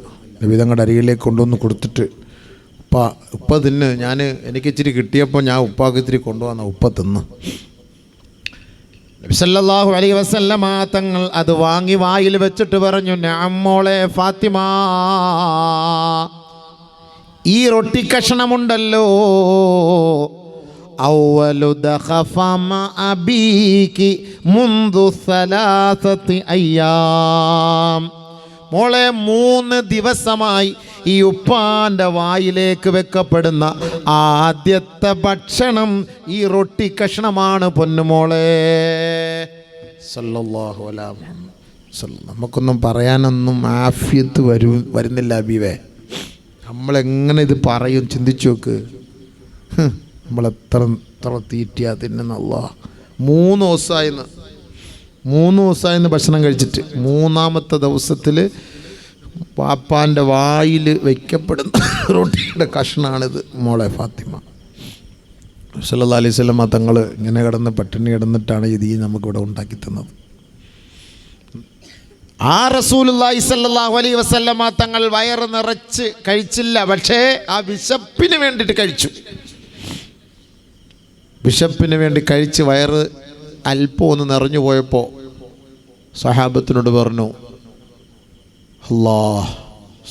നബി തങ്ങളുടെ അരികിലേക്ക് കൊണ്ടുവന്ന് കൊടുത്തിട്ട്, ഉപ്പ തിന്ന്, എനിക്ക് ഇച്ചിരി കിട്ടിയപ്പോൾ ഞാൻ ഉപ്പാക്ക് ഇത്തിരി കൊണ്ടുവന്ന ഉപ്പ തിന്ന്. നബി സല്ലല്ലാഹു അലൈഹി വസല്ലമ തങ്ങൾ അത് വാങ്ങി വായിൽ വെച്ചിട്ട് പറഞ്ഞു, നഅം മോളെ ഫാത്തിമ, ഈ റൊട്ടി കഷണമുണ്ടല്ലോ, അവലു ദഖഫമ അബീകി മുൻദു സലാസതി അയ്യാം, മോളെ 3 ദിവസമായി ഈ ഉപ്പാൻ്റെ വായിലേക്ക് വെക്കപ്പെടുന്ന ആദ്യത്തെ ഭക്ഷണം ഈ റൊട്ടി കഷ്ണമാണ് പൊന്നുമോളെ. സല്ലല്ലാഹു അലൈഹി വസല്ലം. നമുക്കൊന്നും പറയാനൊന്നും ആഫിയത്ത് വരുന്നില്ല ഹബീബേ. നമ്മളെങ്ങനെ ഇത് പറയും ചിന്തിച്ചു നോക്ക്. നമ്മളെത്ര തീറ്റിയാ തിന്നുന്ന അല്ലാഹ്. 3 ദിവസമായിന്ന് ഭക്ഷണം കഴിച്ചിട്ട് 3-ാമത്തെ ദിവസത്തിൽ പാപ്പാൻ്റെ വായിൽ വയ്ക്കപ്പെടുന്ന റൊട്ടിയുടെ കഷ്ണാണിത് മോളെ ഫാത്തിമ. സല്ലല്ലാഹു അലൈഹി വസല്ലം തങ്ങൾ ഇങ്ങനെ പട്ടിണി കിടന്നിട്ടാണ് ഇത് നമുക്കിവിടെ ഉണ്ടാക്കി തന്നത്. ആ റസൂലുള്ളാഹി സ്വല്ലല്ലാഹു അലൈഹി വസല്ലം തങ്ങൾ വയറ് നിറച്ച് കഴിച്ചില്ല, പക്ഷേ ആ വിശപ്പിന് വേണ്ടിയിട്ട് കഴിച്ചു. വിശപ്പിന് വേണ്ടി കഴിച്ച് വയറ് അല്പം ഒന്ന് നിറഞ്ഞു പോയപ്പോൾ സഹാബത്തിനോട് പറഞ്ഞു,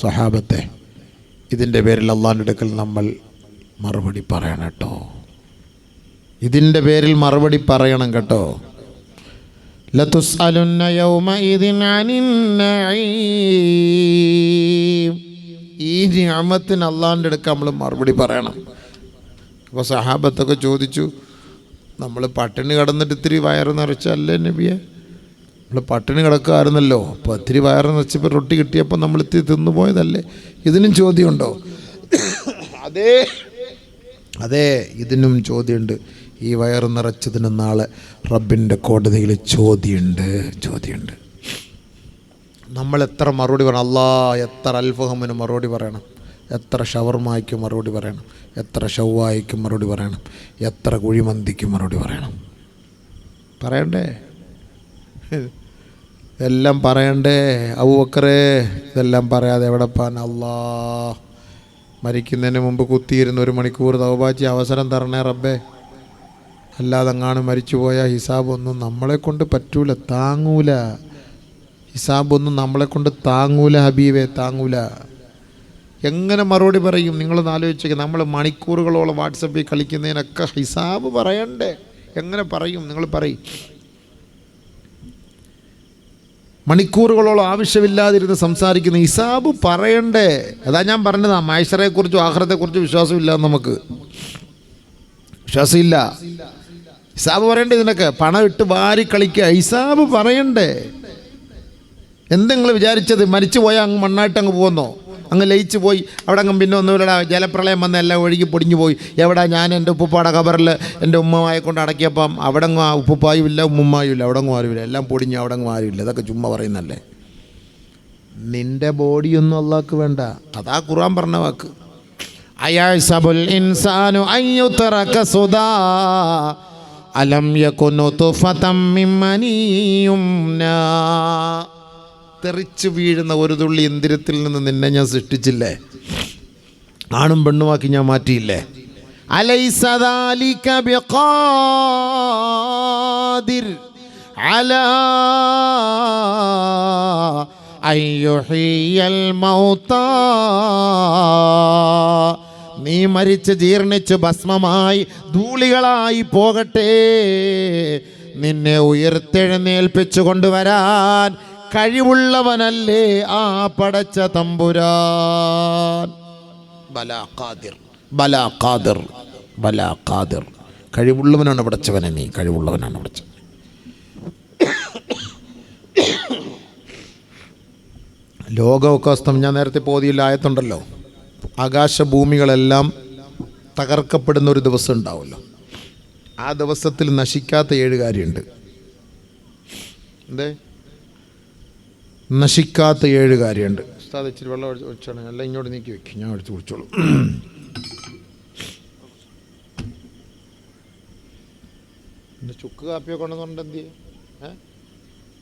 സഹാബത്തെ, ഇതിൻ്റെ പേരിൽ അള്ളാഹിൻ്റെ അടുക്കൽ നമ്മൾ മറുപടി പറയണം കേട്ടോ, ഇതിൻ്റെ പേരിൽ മറുപടി പറയണം കേട്ടോ. ലതുസ്അലുന്ന യൗമഇദിൻ അനിൻ നഈം, ഈ നിഅമത്തിന് അള്ളാഹിൻ്റെ അടുക്കൽ നമ്മൾ മറുപടി പറയണം. അപ്പോൾ സഹാബത്തൊക്കെ ചോദിച്ചു, നമ്മൾ പട്ടിണി കിടന്നിട്ട് ഇത്തിരി വയറ് നിറച്ചല്ലേ നബിയെ? നമ്മൾ പട്ടിണി കിടക്കാറുന്നല്ലോ, അപ്പോൾ ഇത്തിരി വയറ് നിറച്ചപ്പോൾ റൊട്ടി കിട്ടിയപ്പോൾ നമ്മൾ ഇത്തിരി തിന്നു പോയതല്ലേ? ഇതിനും ചോദ്യമുണ്ടോ? അതെ, ഇതിനും ചോദ്യമുണ്ട്. ഈ വയറ് നിറച്ചതിന് നാളെ റബ്ബിൻ്റെ കോടതിയിൽ ചോദ്യമുണ്ട്. നമ്മൾ എത്ര മറുപടി പറയണം? എത്ര അൽഫഹമിന് മറുപടി പറയണം, എത്ര ഷവർമായ്ക്ക് മറുപടി പറയണം, എത്ര ഷവ്വായ്ക്ക് മറുപടി പറയണം, എത്ര കുഴിമന്തിക്ക് മറുപടി പറയണ്ടേ? എല്ലാം പറയണ്ടേ? അബൂബക്കറേ, ഇതെല്ലാം പറയാതെ എവിടെ പോകാൻ? മരിക്കുന്നതിന് മുമ്പ് കുത്തിയിരുന്ന് 1 മണിക്കൂർ തൗബാച്ചി അവസരം തരണേ റബ്ബേ. അല്ലാതെ അങ്ങാണ് മരിച്ചു പോയാൽ ഹിസാബൊന്നും നമ്മളെ കൊണ്ട് പറ്റൂല, താങ്ങൂല. ഹിസാബൊന്നും നമ്മളെ കൊണ്ട് താങ്ങൂല ഹബീബേ, താങ്ങൂല. എങ്ങനെ മറുപടി പറയും? നിങ്ങളൊന്ന് ആലോചിച്ചേക്ക്. നമ്മൾ മണിക്കൂറുകളോളം വാട്സപ്പിൽ കളിക്കുന്നതിനൊക്കെ ഹിസാബ് പറയണ്ടേ? എങ്ങനെ പറയും? നിങ്ങൾ പറയും. മണിക്കൂറുകളോളം ആവശ്യമില്ലാതിരുന്ന് സംസാരിക്കുന്ന ഹിസാബ് പറയണ്ടേ? അതാ ഞാൻ പറഞ്ഞത്, മഹ്ശറയെക്കുറിച്ചും ആഖിറത്തെക്കുറിച്ചും വിശ്വാസമില്ല, നമുക്ക് വിശ്വാസമില്ല. ഹിസാബ് പറയണ്ടേ? ഇതിനൊക്കെ പണം ഇട്ട് വാരി കളിക്കുക, ഹിസാബ് പറയണ്ടേ? എന്തെങ്കിലും വിചാരിച്ചത് മരിച്ചു പോയാൽ അങ്ങ് മണ്ണായിട്ട് അങ്ങ് പോകുന്നോ? അങ്ങ് ലയിച്ച് പോയി അവിടെ അങ്ങ് പിന്നെ ഒന്നുമില്ലടാ, ജലപ്രളയം വന്ന് എല്ലാം ഒഴുകി പൊടിഞ്ഞു പോയി. എവിടെ ഞാൻ എൻ്റെ ഉപ്പുപ്പാടെ ഖബറിൽ എൻ്റെ ഉമ്മയെ കൊണ്ട് അടക്കിയപ്പം അവിടെ അങ്ങ് ഉപ്പുപ്പായും ഇല്ല ഉമ്മുമ്മായും ഇല്ല, അവിടെ അങ്ങ് ആരുമില്ല, എല്ലാം പൊടിഞ്ഞു, അവിടെ അങ്ങ് ആരുമില്ല. ഇതൊക്കെ ചുമ്മാ പറയുന്നല്ലേ. നിൻ്റെ ബോഡിയൊന്നും അള്ളാഹ്ക്ക് വേണ്ട. അതാ ഖുർആൻ പറഞ്ഞ വാക്ക്. അയഹ്സബുൽ ഇൻസാനു അയ്യുതറക സുദാ അലം യകുൻ നുത്ഫതം മിൻ മനിയുംനാ. തെറിച്ച് വീഴുന്ന ഒരു തുള്ളി ഇന്ദ്രിയത്തിൽ നിന്ന് നിന്നെ ഞാൻ സൃഷ്ടിച്ചില്ലേ? ആണും പെണ്ണുമാക്കി ഞാൻ മാറ്റിയില്ലേ? അലൈസ ദാലിക ബിഖാദിർ അലാ അയ്യുഹിയൽ മൗതാ. നീ മരിച്ച് ജീർണിച്ച് ഭസ്മമായി ധൂളികളായി പോകട്ടെ, നിന്നെ ഉയർത്തെഴുന്നേൽപ്പിച്ചു കൊണ്ടുവരാൻ കഴിവുള്ളവനല്ലേ ആ പടച്ച തമ്പുരാൻ. ബലാ ഖാദിർ, ബലാ ഖാദിർ, ബലാ ഖാദിർ. കഴിവുള്ളവനാണ് പടച്ചവനെ, നീ കഴിവുള്ളവനാണ് പടച്ചവൻ. ലോകവകാശം ഞാൻ നേരത്തെ പോതിയിൽ ആയത്തുണ്ടല്ലോ, ആകാശഭൂമികളെല്ലാം തകർക്കപ്പെടുന്ന ഒരു ദിവസം ഉണ്ടാവുമല്ലോ. ആ ദിവസത്തിൽ നശിക്കാത്ത 7 കാര്യമുണ്ട്. എന്തേ? നശിക്കാത്ത 7 കാര്യമുണ്ട്. ഉസ്താദ് ഇച്ചിരി വെള്ളം ഒഴിച്ചാണ്, എല്ലാം ഇങ്ങോട്ട് നീക്കി വെക്കും, ഞാൻ എടുത്ത് കുടിച്ചോളൂ. എൻ്റെ ചുക്ക് കാപ്പിയൊക്കെ കൊണ്ടുവന്നുകൊണ്ട് എന്ത് ചെയ്യും?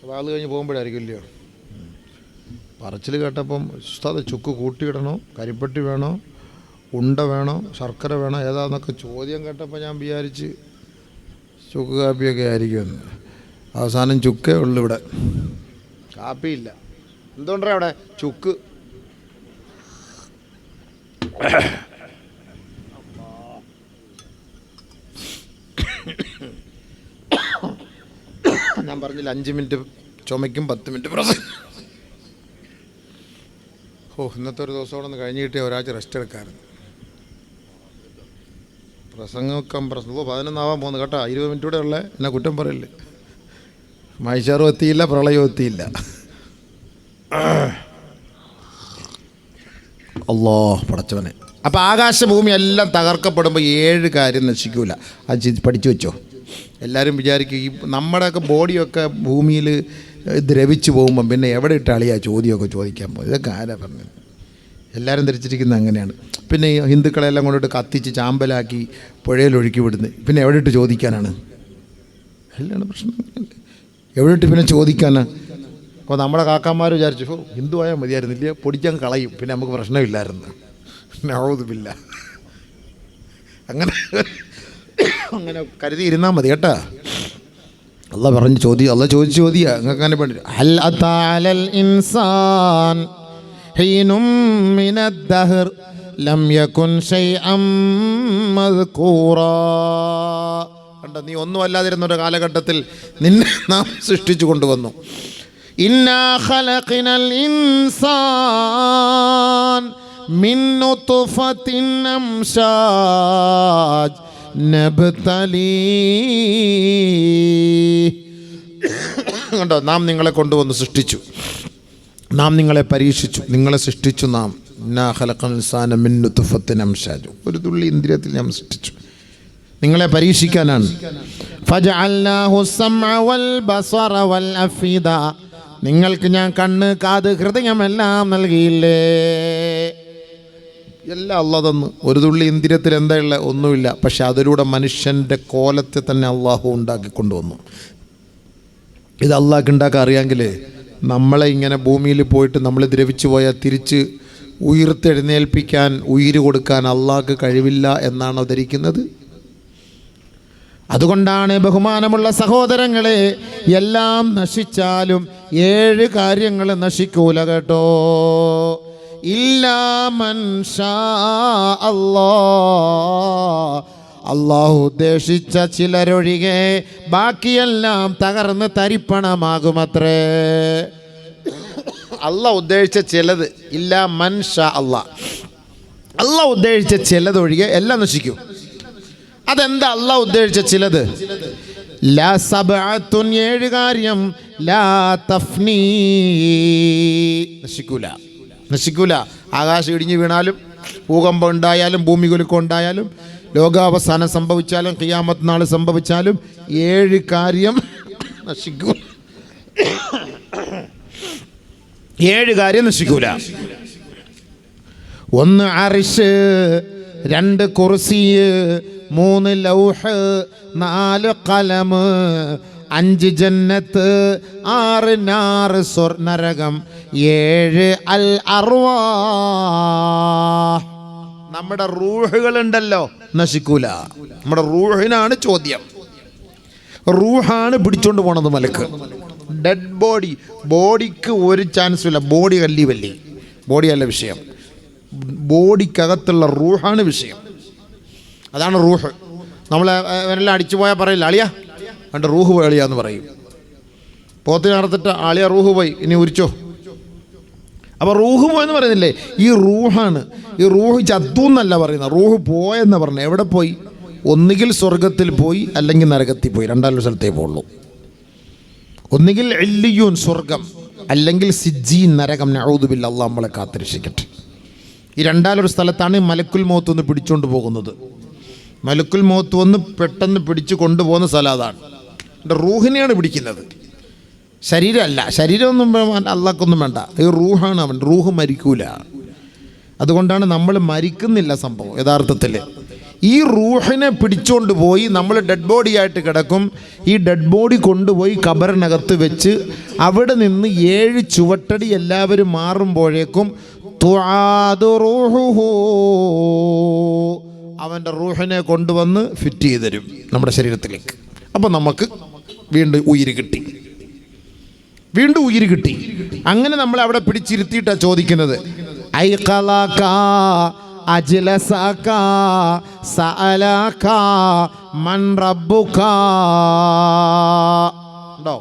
വാത് കഴിഞ്ഞ് പോകുമ്പോഴായിരിക്കും ഇല്ലയോ? പറച്ചിൽ കേട്ടപ്പം ഉസ്താദ് ചുക്ക് കൂട്ടിയിടണോ, കരിപ്പട്ടി വേണോ, ഉണ്ട വേണോ, ശർക്കര വേണോ, ഏതാന്നൊക്കെ ചോദ്യം കേട്ടപ്പോൾ ഞാൻ വിചാരിച്ച് ചുക്ക് കാപ്പിയൊക്കെ ആയിരിക്കുമെന്ന്. അവസാനം ചുക്കേ ഉള്ളു ഇവിടെ, കാപ്പിയില്ല. എന്തുകൊണ്ടാ അവിടെ ചുക്ക്? ഞാൻ പറഞ്ഞില്ല 5 മിനിറ്റ് ചുമയ്ക്കും 10 മിനിറ്റ് പ്രസംഗം. ഇന്നത്തെ ഒരു ദിവസം കൂടെ ഒന്ന് കഴിഞ്ഞ് കിട്ടിയ ഒരാഴ്ച റെസ്റ്റ് എടുക്കാറുണ്ട്. പ്രസംഗം 11 പോകുന്നു കേട്ടോ. 20 മിനിറ്റ് കൂടെ ഉള്ളേ, എന്നെ കുറ്റം പറയില്ലേ. മൈശാറും എത്തിയില്ല, പ്രളയവും എത്തിയില്ല. അല്ലോ പടച്ചവനെ. അപ്പോൾ ആകാശഭൂമി എല്ലാം തകർക്കപ്പെടുമ്പോൾ 7 കാര്യം നശിക്കൂല. അത് പഠിച്ചു വെച്ചോ. എല്ലാവരും വിചാരിക്കും ഈ നമ്മുടെയൊക്കെ ബോഡിയൊക്കെ ഭൂമിയിൽ ദ്രവിച്ചു പോകുമ്പം പിന്നെ എവിടെ ഇട്ട് അളിയാ ചോദ്യമൊക്കെ ചോദിക്കാൻ പോകും. ഇതൊക്കെ ആരാ പറഞ്ഞത്? എല്ലാവരും ധരിച്ചിരിക്കുന്നത് അങ്ങനെയാണ്. പിന്നെ ഈ ഹിന്ദുക്കളെല്ലാം കൊണ്ടിട്ട് കത്തിച്ച് ചാമ്പലാക്കി പുഴയിലൊഴുക്കി വിടുന്നത് പിന്നെ എവിടെ ഇട്ട് ചോദിക്കാനാണ്? എല്ലാം പ്രശ്നം. എവിടെ ഇട്ട് പിന്നെ ചോദിക്കാനാണ്? അപ്പോൾ നമ്മുടെ കാക്കാന്മാർ വിചാരിച്ചു ഹിന്ദു ആയാൽ മതിയായിരുന്നില്ല, പൊടിക്കാൻ കളയും, പിന്നെ നമുക്ക് പ്രശ്നമില്ലായിരുന്നു. നൗദുബില്ല. അങ്ങനെ അങ്ങനെ കരുതി ഇരുന്നാൽ മതി കേട്ടോ. അല്ല പറഞ്ഞ് അല്ല ചോദിച്ചു ചോദിയാ നിങ്ങൾക്ക് അങ്ങനെ വേണ്ടി. ഹൽ അതാലൽ ഇൻസാൻ ഹീനും മിനദ്ദഹർ ലം യകുൻ ശൈഅം മദ്കൂറാ. കണ്ടോ, നീ ഒന്നും അല്ലാതിരുന്ന ഒരു കാലഘട്ടത്തിൽ നിന്നെ നാം സൃഷ്ടിച്ചു കൊണ്ടുവന്നു. ഇന്നാ ഖലഖനൽ ഇൻസാൻ മിൻ നുത്ഫത്തിൻ അംശാജ് നബ്തലീ. കണ്ടോ, നാം നിങ്ങളെ കൊണ്ടുവന്ന് സൃഷ്ടിച്ചു, നാം നിങ്ങളെ പരീക്ഷിച്ചു, നിങ്ങളെ സൃഷ്ടിച്ചു. നാം ഇന്നാ ഖലഖനൽ ഇൻസാന മിൻ നുത്ഫത്തിൻ അംശാജ്, ഒരു തുള്ളി ഇന്ദ്രിയത്തിൽ നാം സൃഷ്ടിച്ചു, നിങ്ങളെ പരീക്ഷിക്കാനാണ്. ഫജഅൽനാഹു സമഅ വൽ ബസറ വൽ അഫീദ, നിങ്ങൾക്ക് ഞാൻ കണ്ണ്, കാത്, ഹൃദയമെല്ലാം നൽകിയില്ലേ? എല്ലാം അള്ളാഹ് തന്നു. ഒരു തുള്ളി ഇന്ദ്രിയത്തിൽ എന്താ ഉള്ളത്? ഒന്നുമില്ല. പക്ഷെ അതിലൂടെ മനുഷ്യൻ്റെ കോലത്തെ തന്നെ അള്ളാഹു ഉണ്ടാക്കിക്കൊണ്ടുവന്നു. ഇത് അള്ളാഹ്ക്ക് ഉണ്ടാക്കാൻ അറിയാമെങ്കിൽ നമ്മളെ ഇങ്ങനെ ഭൂമിയിൽ പോയിട്ട് നമ്മൾ ദ്രവിച്ചു പോയാൽ തിരിച്ച് ഉയർത്തെഴുന്നേൽപ്പിക്കാൻ, ഉയിര് കൊടുക്കാൻ അള്ളാഹ്ക്ക് കഴിവില്ല എന്നാണ് ധരിക്കുന്നത്. അതുകൊണ്ടാണ് ബഹുമാനമുള്ള സഹോദരങ്ങളെ, എല്ലാം നശിച്ചാലും 7 കാര്യങ്ങൾ നശിക്കൂല കേട്ടോ. ഇല്ലാ മൻ ഷാ അല്ലാഹ്, അള്ളാഹു ഉദ്ദേശിച്ച ചിലരൊഴികെ ബാക്കിയെല്ലാം തകർന്ന് തരിപ്പണമാകുമത്രേ. അള്ളാഹ് ഉദ്ദേശിച്ച ചിലത് ഇല്ല മൻ ഷാ അള്ളാഹ് ഉദ്ദേശിച്ച ചിലതൊഴികെ എല്ലാം നശിക്കും. അതെന്താ അള്ളാഹ് ഉദ്ദേശിച്ച ചിലത്? ലാ സബഅത്തുൻ 7 കാര്യം ലാ തഫ്നീ നശിക്കൂല. ആകാശം ഇടിഞ്ഞു വീണാലും ഭൂകമ്പം ഉണ്ടായാലും ഭൂമി കുലുക്കം ഉണ്ടായാലും ലോകാവസാനം സംഭവിച്ചാലും ഖിയാമത്ത് നാൾ സംഭവിച്ചാലും 7 കാര്യം നശിക്കൂല. 7 കാര്യം നശിക്കൂല. 1 അർശ്, 2 കുർസി, 3 ലൗഹ്, 4 ഖലം, 5 ജന്നത്ത്, 6 നാർ നരകം, 7 അൽ അർവാഹ്. നമ്മുടെ റൂഹുകളുണ്ടല്ലോ നശിക്കൂല. നമ്മുടെ റൂഹിനാണ് ചോദ്യം. റൂഹാണ് പിടിച്ചോണ്ട് പോണത് മലക്ക്. ഡെഡ് ബോഡിക്ക് ഒരു ചാൻസും ഇല്ല. ബോഡി ബോഡിയല്ല വിഷയം, ബോഡിക്കകത്തുള്ള റൂഹാണ് വിഷയം. അതാണ് റൂഹ്. നമ്മളെ എല്ലാം അടിച്ചു പോയാൽ പറയില്ല അളിയാ എൻ്റെ റൂഹ് പോയി അളിയാന്ന് പറയും. പോത്തിന് അറുത്തിട്ട് അളിയ റൂഹ് പോയി ഇനി ഉരിച്ചോ. അപ്പോൾ റൂഹ് പോയെന്ന് പറയുന്നില്ലേ, ഈ റൂഹാണ്. ഈ റൂഹ് ചത്തു എന്നല്ല പറയുന്നത്, റൂഹ് പോയെന്ന് പറഞ്ഞത്. എവിടെ പോയി? ഒന്നുകിൽ സ്വർഗത്തിൽ പോയി അല്ലെങ്കിൽ നരകത്തിൽ പോയി. 2 സ്ഥലത്തേ പോകുള്ളൂ. ഒന്നുകിൽ ഇല്ലിയൂൻ സ്വർഗം, അല്ലെങ്കിൽ സിജ്ജീൻ നരകം. നഊദു ബില്ലാഹ്, അല്ലാഹ് നമ്മളെ കാത്തിരക്ഷിക്കട്ടെ. ഈ 2 സ്ഥലത്താണ് മലക്കുൽ മൗത്ത് വന്ന് പിടിച്ചുകൊണ്ട് പോകുന്നത്. മലക്കുൽ മൗത്ത് വന്ന് പെട്ടെന്ന് പിടിച്ചു കൊണ്ടുപോകുന്ന സ്ഥലം അതാണ്. എൻ്റെ റൂഹിനെയാണ് പിടിക്കുന്നത്, ശരീരമല്ല. ശരീരമൊന്നും അള്ളാഹ്ക്കൊന്നും വേണ്ട, ഈ റൂഹാണ്. അവൻ റൂഹ് മരിക്കൂല. അതുകൊണ്ടാണ് നമ്മൾ മരിക്കുന്നില്ല സംഭവം യഥാർത്ഥത്തിൽ. ഈ റൂഹിനെ പിടിച്ചുകൊണ്ട് പോയി നമ്മൾ ഡെഡ് ബോഡി ആയിട്ട് കിടക്കും. ഈ ഡെഡ് ബോഡി കൊണ്ടുപോയി ഖബറിനകത്ത് വെച്ച് അവിടെ നിന്ന് 7 ചുവട്ടടി എല്ലാവരും മാറുമ്പോഴേക്കും തുആദു റൂഹുഹു, അവൻ്റെ റൂഹിനെ കൊണ്ടുവന്ന് ഫിറ്റ് ചെയ്ത് തരും നമ്മുടെ ശരീരത്തിലേക്ക്. അപ്പോൾ നമുക്ക് വീണ്ടും ഉയിര് കിട്ടി. അങ്ങനെ നമ്മൾ അവിടെ പിടിച്ചിരുത്തിയിട്ടാണ് ചോദിക്കുന്നത്, ഐഖലക അജ്ലസക സഅലക മൻ റബ്ബുക. ഉണ്ടോ?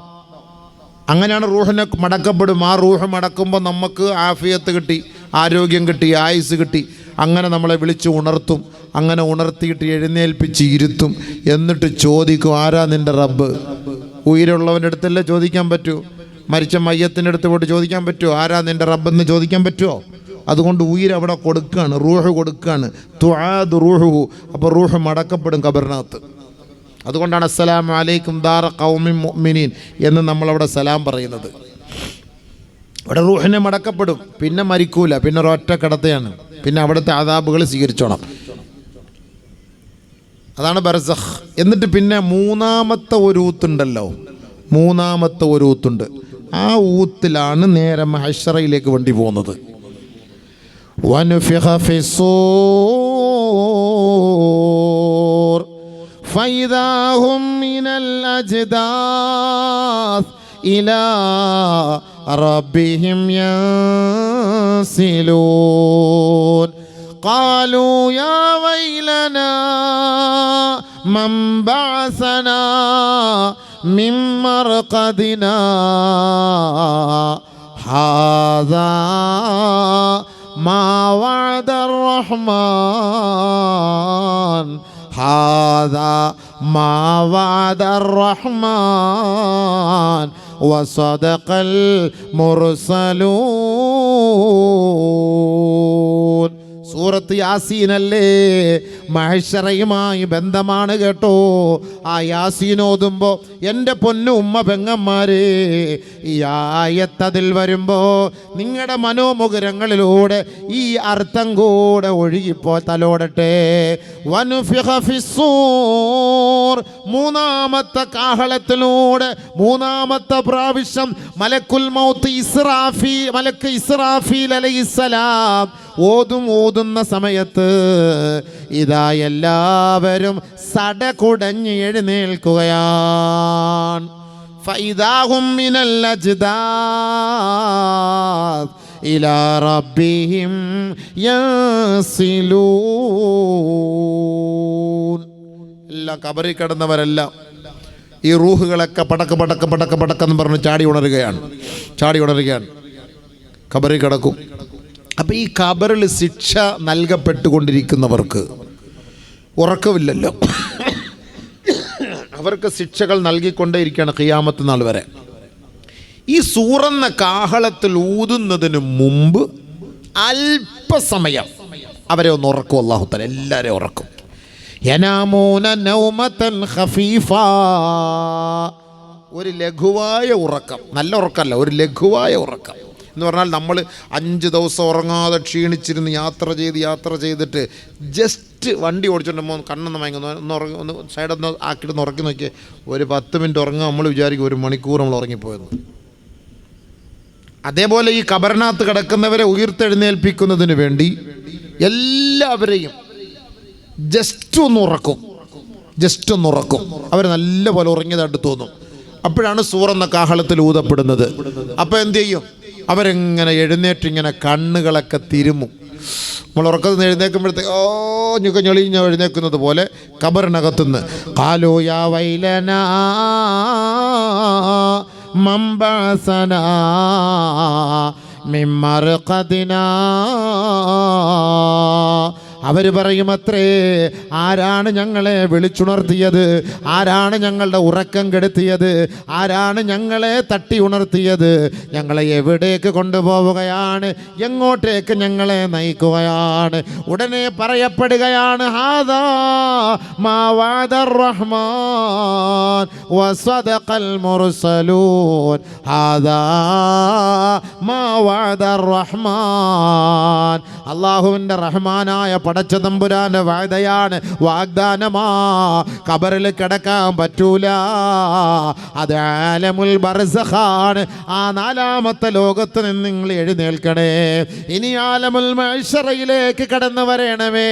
അങ്ങനെയാണ് റൂഹിനെ മടക്കപ്പെടും. ആ റൂഹ് മടക്കുമ്പോൾ നമുക്ക് ആഫിയത്ത് കിട്ടി, ആരോഗ്യം കിട്ടി, ആയുസ് കിട്ടി. അങ്ങനെ നമ്മളെ വിളിച്ച് ഉണർത്തും. അങ്ങനെ ഉണർത്തിയിട്ട് എഴുന്നേൽപ്പിച്ച് ഇരുത്തും. എന്നിട്ട് ചോദിക്കും, ആരാ നിൻ്റെ റബ്ബ്? ഉயிருള്ളവൻ്റെ അടുത്തല്ലേ ചോദിക്കാൻ പറ്റൂ? മരിച്ച മയ്യത്തിൻ്റെ അടുത്ത് പോയിട്ട് ചോദിക്കാൻ പറ്റുമോ? ആരാ നിൻ്റെ റബ്ബെന്ന് ചോദിക്കാൻ പറ്റുമോ? അതുകൊണ്ട് ഉയിര് അവിടെ കൊടുക്കുകയാണ്, റൂഹ് കൊടുക്കുകയാണ്. തുആദു റൂഹുഹു. അപ്പോൾ റൂഹ് മടക്കപ്പെടും ഖബറിനകത്ത്. അതുകൊണ്ടാണ് അസ്സലാമു അലൈക്കും ദാറ ഖൗമിൻ മുഅ്മിനീൻ എന്ന് നമ്മളവിടെ സലാം പറയുന്നത്. അവിടെ റൂഹിനെ മടക്കപ്പെടും. പിന്നെ മരിക്കൂല, പിന്നെ ഒരൊറ്റ കിടത്തയാണ്. പിന്നെ അവിടുത്തെ അദാബുകൾ സ്വീകരിച്ചോണം. അതാണ് ബർസഖ്. എന്നിട്ട് പിന്നെ 3-ാമത്തെ ഒരു ഊത്തുണ്ടല്ലോ, 3-ാമത്തെ ഒരു ഊത്തുണ്ട്. ആ ഊത്തിലാണ് നേരെ മഹ്ശറയിലേക്ക് വണ്ടി പോകുന്നത്. വനുഫിഖ ഫിസ്സൂർ ഫൈദാ ഹും മിനൽ അജ്ദാസ് ഇലാ റബ്ബിഹിം യൻസിലൂൻ. قالوا يا ويلنا من بعثنا من مرقدنا هذا ما وعد الرحمن هذا ما وعد الرحمن وصدق المرسلون. സൂറത്ത് യാസീനല്ലേ, മഹ്ശറയുമായി ബന്ധമാണ് കേട്ടോ. ആ യാസീൻ ഓതുമ്പോൾ എൻ്റെ പൊന്നു ഉമ്മ പെങ്ങന്മാരെ, ഈ ആയത്തതിൽ വരുമ്പോൾ നിങ്ങളുടെ മനോമുകുരങ്ങളിലൂടെ ഈ അർത്ഥം കൂടെ ഒഴുകിപ്പോ തലോടട്ടെ. വനുഫിഖ ഫിസ്സൂർ, 3-ാമത്തെ കാഹളത്തിലൂടെ 3-ാമത്തെ പ്രാവശ്യം മലക്കുൽ മൗത്ത് മലക്ക് ഇസ്രാഫീൽ അലൈഹിസ്സലാം ഓതുന്ന സമയത്ത് ഇതാ എല്ലാവരും സടകുടഞ്ഞ് എഴുന്നേൽക്കുകയാണ്. ഫൈദാഹും മിനൽ അജ്ദാസ് ഇലാ റബ്ബിഹിം യൻസിലൂൻ. എല്ലാം കബറിൽ കിടന്നവരെല്ലാം ഈ റൂഹുകളൊക്കെ പടക്കെന്ന് പറഞ്ഞ് ചാടി ഉണരുകയാണ്. ഖബറിൽ കിടക്കും. അപ്പം ഈ ഖബറിൽ ശിക്ഷ നൽകപ്പെട്ടുകൊണ്ടിരിക്കുന്നവർക്ക് ഉറക്കമില്ലല്ലോ, അവർക്ക് ശിക്ഷകൾ നൽകിക്കൊണ്ടേയിരിക്കുകയാണ് ഖിയാമത്ത് നാൾ വരെ. ഈ സൂറെന്ന കാഹളത്തിൽ ഊതുന്നതിന് മുമ്പ് അല്പസമയം അവരെ ഒന്ന് ഉറക്കും അല്ലാഹു തആല, എല്ലാവരെയും ഉറക്കും. യനാമൂന നൗമതൻ ഖഫീഫ, ഒരു ലഘുവായ ഉറക്കം, നല്ല ഉറക്കമല്ല, ഒരു ലഘുവായ ഉറക്കം എന്ന് പറഞ്ഞാൽ നമ്മൾ 5 ദിവസം ഉറങ്ങാതെ ക്ഷീണിച്ചിരുന്ന് യാത്ര ചെയ്തിട്ട് ജസ്റ്റ് വണ്ടി ഓടിച്ചോണ്ട് കണ്ണൊന്ന് മയങ്ങുന്നു, ഒന്ന് സൈഡൊന്ന് ആക്കിയിട്ടൊന്ന് ഉറക്കി നോക്കിയേ, ഒരു 10 മിനിറ്റ് ഉറങ്ങുക, നമ്മൾ വിചാരിക്കും 1 മണിക്കൂർ നമ്മൾ ഉറങ്ങിപ്പോയെന്ന്. അതേപോലെ ഈ ഖബറിനകത്ത് കിടക്കുന്നവരെ ഉയർത്തെഴുന്നേൽപ്പിക്കുന്നതിന് വേണ്ടി എല്ലാവരെയും ജസ്റ്റ് ഒന്ന് ഉറക്കും. അവർ നല്ല പോലെ ഉറങ്ങിയതായിട്ട് തോന്നും. അപ്പോഴാണ് സൂറെന്ന കാഹളത്തിൽ ഊതപ്പെടുന്നത്. അപ്പോൾ എന്ത് ചെയ്യും? അവരെങ്ങനെ എഴുന്നേറ്റിങ്ങനെ കണ്ണുകളൊക്കെ തിരുമും. നമ്മൾ ഉറക്കത്തിൽ നിന്ന് എഴുന്നേൽക്കുമ്പോഴത്തേക്ക് ഞൊളിഞ്ഞ എഴുന്നേൽക്കുന്നത് പോലെ ഖബറിനകത്തുനിന്ന് ഖാലൂ യാ വൈലനാ മൻ ബഅസനാ മിൻ മർഖദിനാ, അവർ പറയുമത്രേ, ആരാണ് ഞങ്ങളെ വിളിച്ചുണർത്തിയത്, ആരാണ് ഞങ്ങളുടെ ഉറക്കം കെടുത്തിയത്, ആരാണ് ഞങ്ങളെ തട്ടി ഉണർത്തിയത്, ഞങ്ങളെ എവിടേക്ക് കൊണ്ടുപോവുകയാണ്, എങ്ങോട്ടേക്ക് ഞങ്ങളെ നയിക്കുകയാണ്. ഉടനെ പറയപ്പെടുകയാണ്, ഹാദാ മാ വഅദർ റഹ്മാൻ വസദഖൽ മുർസലൂൻ, ഹാദാ മാ വഅദർ റഹ്മാൻ. അല്ലാഹുവിൻ്റെ റഹ്മാനായ പടച്ച തമ്പുരാന്റെ വാഗ്ദയാണ്, വാഗ്ദാനമാ. ഖബറിൽ കിടക്കാൻ പറ്റൂല, അത് ആലമുൽ ബർസഖാണ്. ആ 4ാമത്തെ ലോകത്ത് നിന്ന് നിങ്ങൾ എഴുന്നേൽക്കണേ. ഇനി ആലമുൽ മഹ്ശറിലേക്ക് കടന്നു വരണമേ.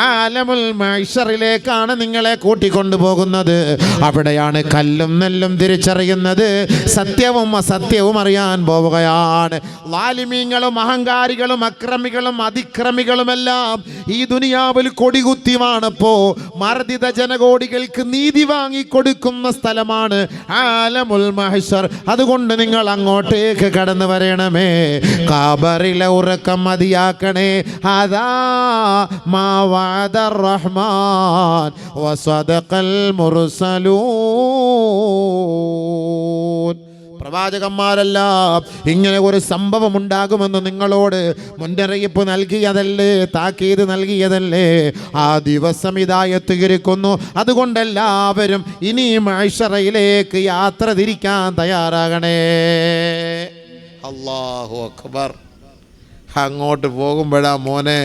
ആലമുൽ മഹ്ശറിലേക്കാണ് നിങ്ങളെ കൂട്ടിക്കൊണ്ടുപോകുന്നത്. അവിടെയാണ് കല്ലും നെല്ലും തിരിച്ചറിയുന്നത്, സത്യവും അസത്യവും അറിയാൻ പോവുകയാണ്. ളാലിമീങ്ങളും അഹങ്കാരികളും അക്രമികളും അതിക്രമികളുമെല്ലാം ഈ ദുനിയാവിൽ കൊടികുത്തിവാണപ്പോ മർദിത ജനകോടികൾക്ക് നീതി വാങ്ങിക്കൊടുക്കുന്ന സ്ഥലമാണ് ആലമുൽ മഹ്ശർ. അതുകൊണ്ട് നിങ്ങൾ അങ്ങോട്ടേക്ക് കടന്നു വരണമേ. ഖബറിലെ ഉറക്കം മതിയാക്കണേ. അതാ മാ വഅദർ റഹ്മാൻ വസദഖൽ മുർസലൂൻ. പ്രവാചകന്മാരെല്ലാം ഇങ്ങനെ ഒരു സംഭവം ഉണ്ടാകുമെന്ന് നിങ്ങളോട് മുന്നറിയിപ്പ് നൽകിയതല്ലേ, താക്കീത് നൽകിയതല്ലേ. ആ ദിവസം ഇതാ എത്തിയിരിക്കുന്നു. അതുകൊണ്ടെല്ലാവരും ഇനി മഹ്ശറയിലേക്ക് യാത്ര തിരിക്കാൻ തയ്യാറാകണേ. അല്ലാഹു അക്ബർ. അങ്ങോട്ട് പോകുമ്പോഴാ മോനെ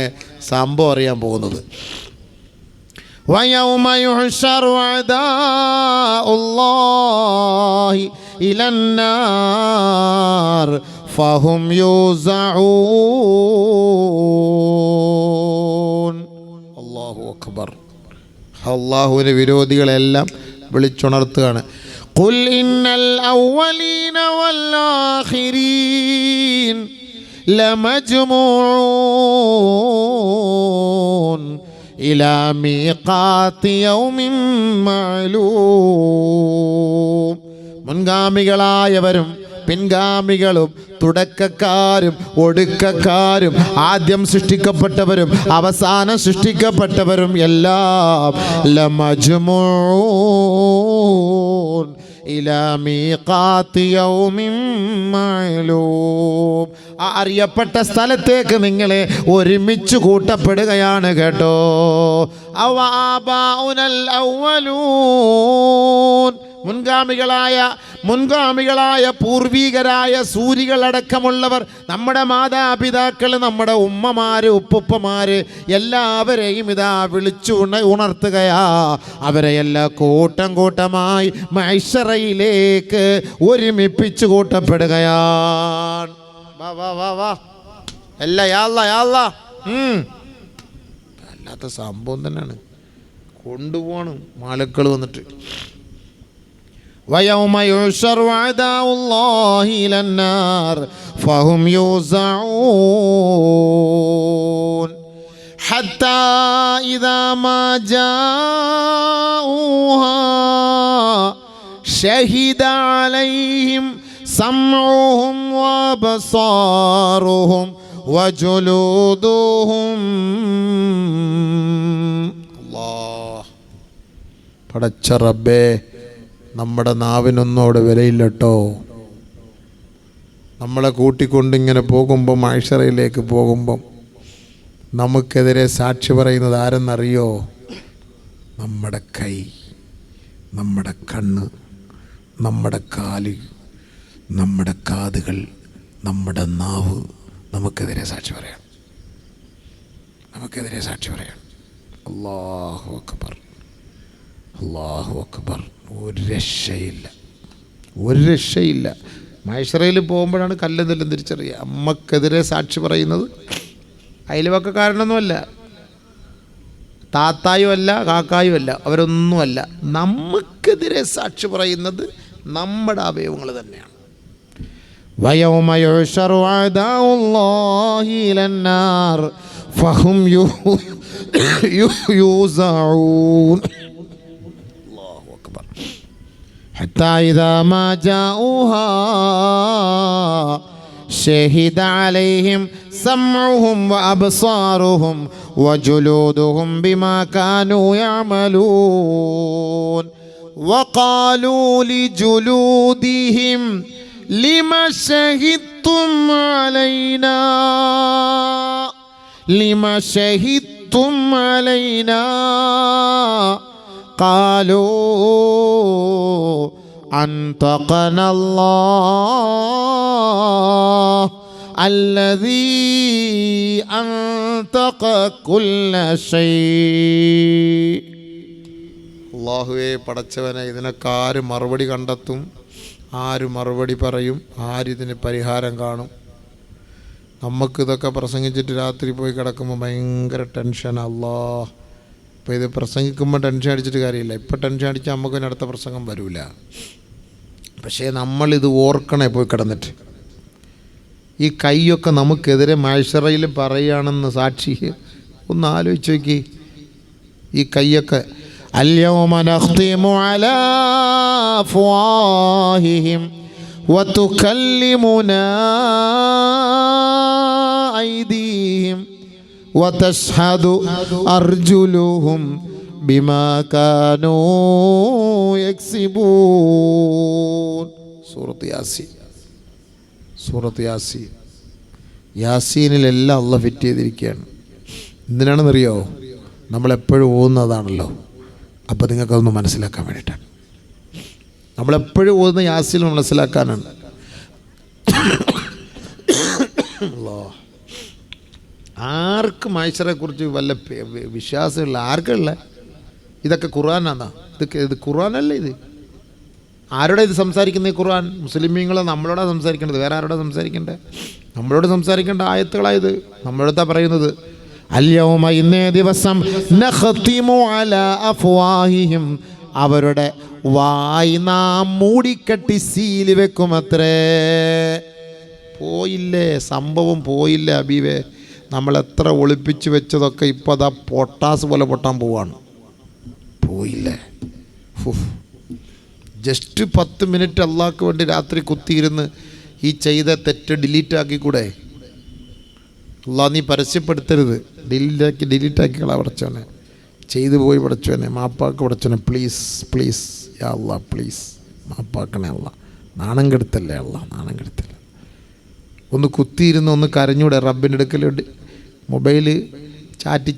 സംഭവം അറിയാൻ പോകുന്നത്. وَيَوْمَ يُحْشَرُ أَعْدَاءُ اللَّهِ إِلَى النَّارِ فَهُمْ يُوزَعُونَ. അല്ലാഹു അക്ബർ. അല്ലാഹുവിൻ്റെ വിരോധികളെല്ലാം വിളിച്ചുണർത്തുകയാണ്. ഖുൽ ഇന്നൽ അവ്വലീന വൽ ആഖിരീൻ ലമജ്മൂഊൻ ഇലാ മീഖാത്തി യൗമിൻ മഅലൂം. മുൻഗാമികളായവരും പിൻഗാമികളും തുടക്കക്കാരും ഒടുക്കക്കാരും ആദ്യം സൃഷ്ടിക്കപ്പെട്ടവരും അവസാനം സൃഷ്ടിക്കപ്പെട്ടവരും എല്ലാം ലമജ്മൂഊൻ ഇലാ മീഖാത്തി യൗമിൻ മഅലൂം. ആ അറിയപ്പെട്ട സ്ഥലത്തേക്ക് നിങ്ങളെ ഒരുമിച്ച് കൂട്ടപ്പെടുകയാണ് കേട്ടോ. അവആബാഉനൽ അവ്വലൂൻ. മുൻഗാമികളായ പൂർവീകരായ സൂരികളടക്കമുള്ളവർ, നമ്മുടെ മാതാപിതാക്കൾ, നമ്മുടെ ഉമ്മമാര് ഉപ്പുപ്പമാര് എല്ലാവരെയും ഇതാ വിളിച്ചു ഉണർത്തുകയാ. അവരെ എല്ലാം കൂട്ടം കൂട്ടമായി മഹ്ശറയിലേക്ക് ഒരുമിപ്പിച്ചു കൂട്ടപ്പെടുകയാണ്. വാ വാ വാ വാ അല്ല യാല്ല അല്ലാത്ത സംഭവം തന്നെയാണ്. കൊണ്ടുപോകണം മാലക്കൾ വന്നിട്ട്. وَيَوْمَ يُحْشَرُ أَعْدَاءُ اللَّهِ إِلَى النَّارِ فَهُمْ يُوزَعُونَ حَتَّى إِذَا مَا جَاءُوهَا شَهِدَ عَلَيْهِمْ സമഉഹും വഅബ്സാറുഹും വജുലൂദുഹും. അല്ലാഹ്, പടച്ച റബ്ബേ, നമ്മുടെ നാവിനൊന്നും അവിടെ വിലയില്ലട്ടോ. നമ്മളെ കൂട്ടിക്കൊണ്ടിങ്ങനെ പോകുമ്പം, മഹ്ശറയിലേക്ക് പോകുമ്പം നമുക്കെതിരെ സാക്ഷി പറയുന്നത് ആരെന്നറിയോ? നമ്മുടെ കൈ, നമ്മുടെ കണ്ണ്, നമ്മുടെ കാല്, നമ്മുടെ കാതുകൾ, നമ്മുടെ നാവ് നമുക്കെതിരെ സാക്ഷി പറയാം. നമുക്കെതിരെ സാക്ഷി പറയാം. അല്ലാഹു അക്ബർ, അല്ലാഹു അക്ബർ. ഒരു രക്ഷയില്ല, ഒരു രക്ഷയില്ല. മഹ്ശറയിൽ പോകുമ്പോഴാണ് കല്ലെന്നെല്ലാം തിരിച്ചറിയുക. അമ്മക്കെതിരെ സാക്ഷി പറയുന്നത് അയൽവക്കക്കാരനൊന്നുമല്ല, താത്തായും അല്ല, കാക്കായും അല്ല, അവരൊന്നുമല്ല. നമുക്കെതിരെ സാക്ഷി പറയുന്നത് നമ്മുടെ അവയവങ്ങൾ തന്നെയാണ്. വയൗമ യുഹ്ശറു അഅദാഉല്ലാഹി ഇലന്നാർ ഫഹും യൂസഊൻ. അല്ലാഹു അക്ബർ. ഹത്താ ഇദാ മാ ജാഊഹാ شهد عليهم سمعهم وأبصارهم وجلودهم بما كانوا يعملون وقالوا لجلودهم لما شهدتم علينا قالوا أنطقنا الله الذي أنطق كل شيء. അല്ലാഹുവേ, പടച്ചവനെ, ഇതിനൊക്കെ ആര് മറുപടി കണ്ടെത്തും? ആര് മറുപടി പറയും? ആരിതിന് പരിഹാരം കാണും? നമുക്കിതൊക്കെ പ്രസംഗിച്ചിട്ട് രാത്രി പോയി കിടക്കുമ്പോൾ ഭയങ്കര ടെൻഷൻ. അല്ലാഹ്, ഇപ്പോൾ ഇത് പ്രസംഗിക്കുമ്പോൾ ടെൻഷൻ അടിച്ചിട്ട് കാര്യമില്ല. ഇപ്പോൾ ടെൻഷൻ അടിച്ചാൽ നമുക്ക് അടുത്ത പ്രസംഗം വരില്ല. പക്ഷേ നമ്മളിത് ഓർക്കണേ, പോയി കിടന്നിട്ട്. ഈ കൈയൊക്കെ നമുക്കെതിരെ മഹ്ശറയിൽ പറയുകയാണെന്ന് സാക്ഷി ഒന്ന് ആലോചിച്ച് നോക്കി. ഈ കൈയൊക്കെ അൽയൗമ നഖ്തിമു അലാ അഫ്വാഹിഹിം വതുകല്ലിമുനാ ഐദീഹിം വതശ്ഹദു അർജുലുഹും ബിമാ കാനൂ യക്സിബൂൻ. സൂറത്ത് യാസീൻ. യാസീനിലെല്ലാം അള്ളാഹ് ഫിറ്റ് ചെയ്തിരിക്കുകയാണ്. എന്തിനാണെന്നറിയോ? നമ്മളെപ്പോഴും ഓതുന്നതാണല്ലോ. അപ്പോൾ നിങ്ങൾക്കതൊന്ന് മനസ്സിലാക്കാൻ വേണ്ടിയിട്ടാണ്. നമ്മളെപ്പോഴും ഓതുന്ന യാസീൻ മനസ്സിലാക്കാനാണ്. ആർക്കും മഹ്ശറയെക്കുറിച്ച് വല്ല വിശ്വാസമുള്ള ആർക്കുള്ള? ഇതൊക്കെ ഖുർആനാണോ? ഇത് ഖുർആനല്ലേ? ഇത് ആരോടെ ഇത് സംസാരിക്കുന്നത്? ഖുർആൻ. മുസ്ലിമീങ്ങൾ നമ്മളോടാണ് സംസാരിക്കേണ്ടത്, വേറെ ആരോടാ സംസാരിക്കേണ്ടത്? നമ്മളോട് സംസാരിക്കേണ്ട ആയത്തുകളായത്. നമ്മളോടാ പറയുന്നത് അൽയൗമ, ഇന്നേ ദിവസം, നഖ്തിമു അലാ അഫ്വാഹിഹിം, അവരുടെ വായി നാം മൂടിക്കെട്ടി സീല് വെക്കുമത്രേ. പോയില്ലേ സംഭവം? പോയില്ലേ ഹബീബേ? നമ്മളെത്ര ഒളിപ്പിച്ച് വെച്ചതൊക്കെ ഇപ്പോൾ അതാ പൊട്ടാസ് പോലെ പൊട്ടാൻ പോവാണ്. പോയില്ലേ? ജസ്റ്റ് 10 മിനിറ്റ് അള്ളാഹ്ക്ക് വേണ്ടി രാത്രി കുത്തിയിരുന്ന് ഈ ചെയ്ത തെറ്റ് ഡിലീറ്റാക്കിക്കൂടെ? അള്ളാഹ്, നീ പരസ്യപ്പെടുത്തരുത്, ഡിലീറ്റാക്കി കളാ പടച്ചോനെ. ചെയ്തു പോയി പടച്ചോനെ, മാപ്പാക്ക് പടച്ചോനെ, പ്ലീസ് പ്ലീസ് യാ അള്ളാഹ്, പ്ലീസ് മാപ്പാക്കണേ അള്ളാഹ്. നാണം കെടുത്തല്ലേ അള്ളാഹ്, നാണം കെടുത്തല്ലേ. ഒന്ന് കുത്തിയിരുന്ന് ഒന്ന് കരഞ്ഞൂടെ? റബ്ബിൻ്റെ അടുക്കലുണ്ട് മൊബൈല് ചാറ്റി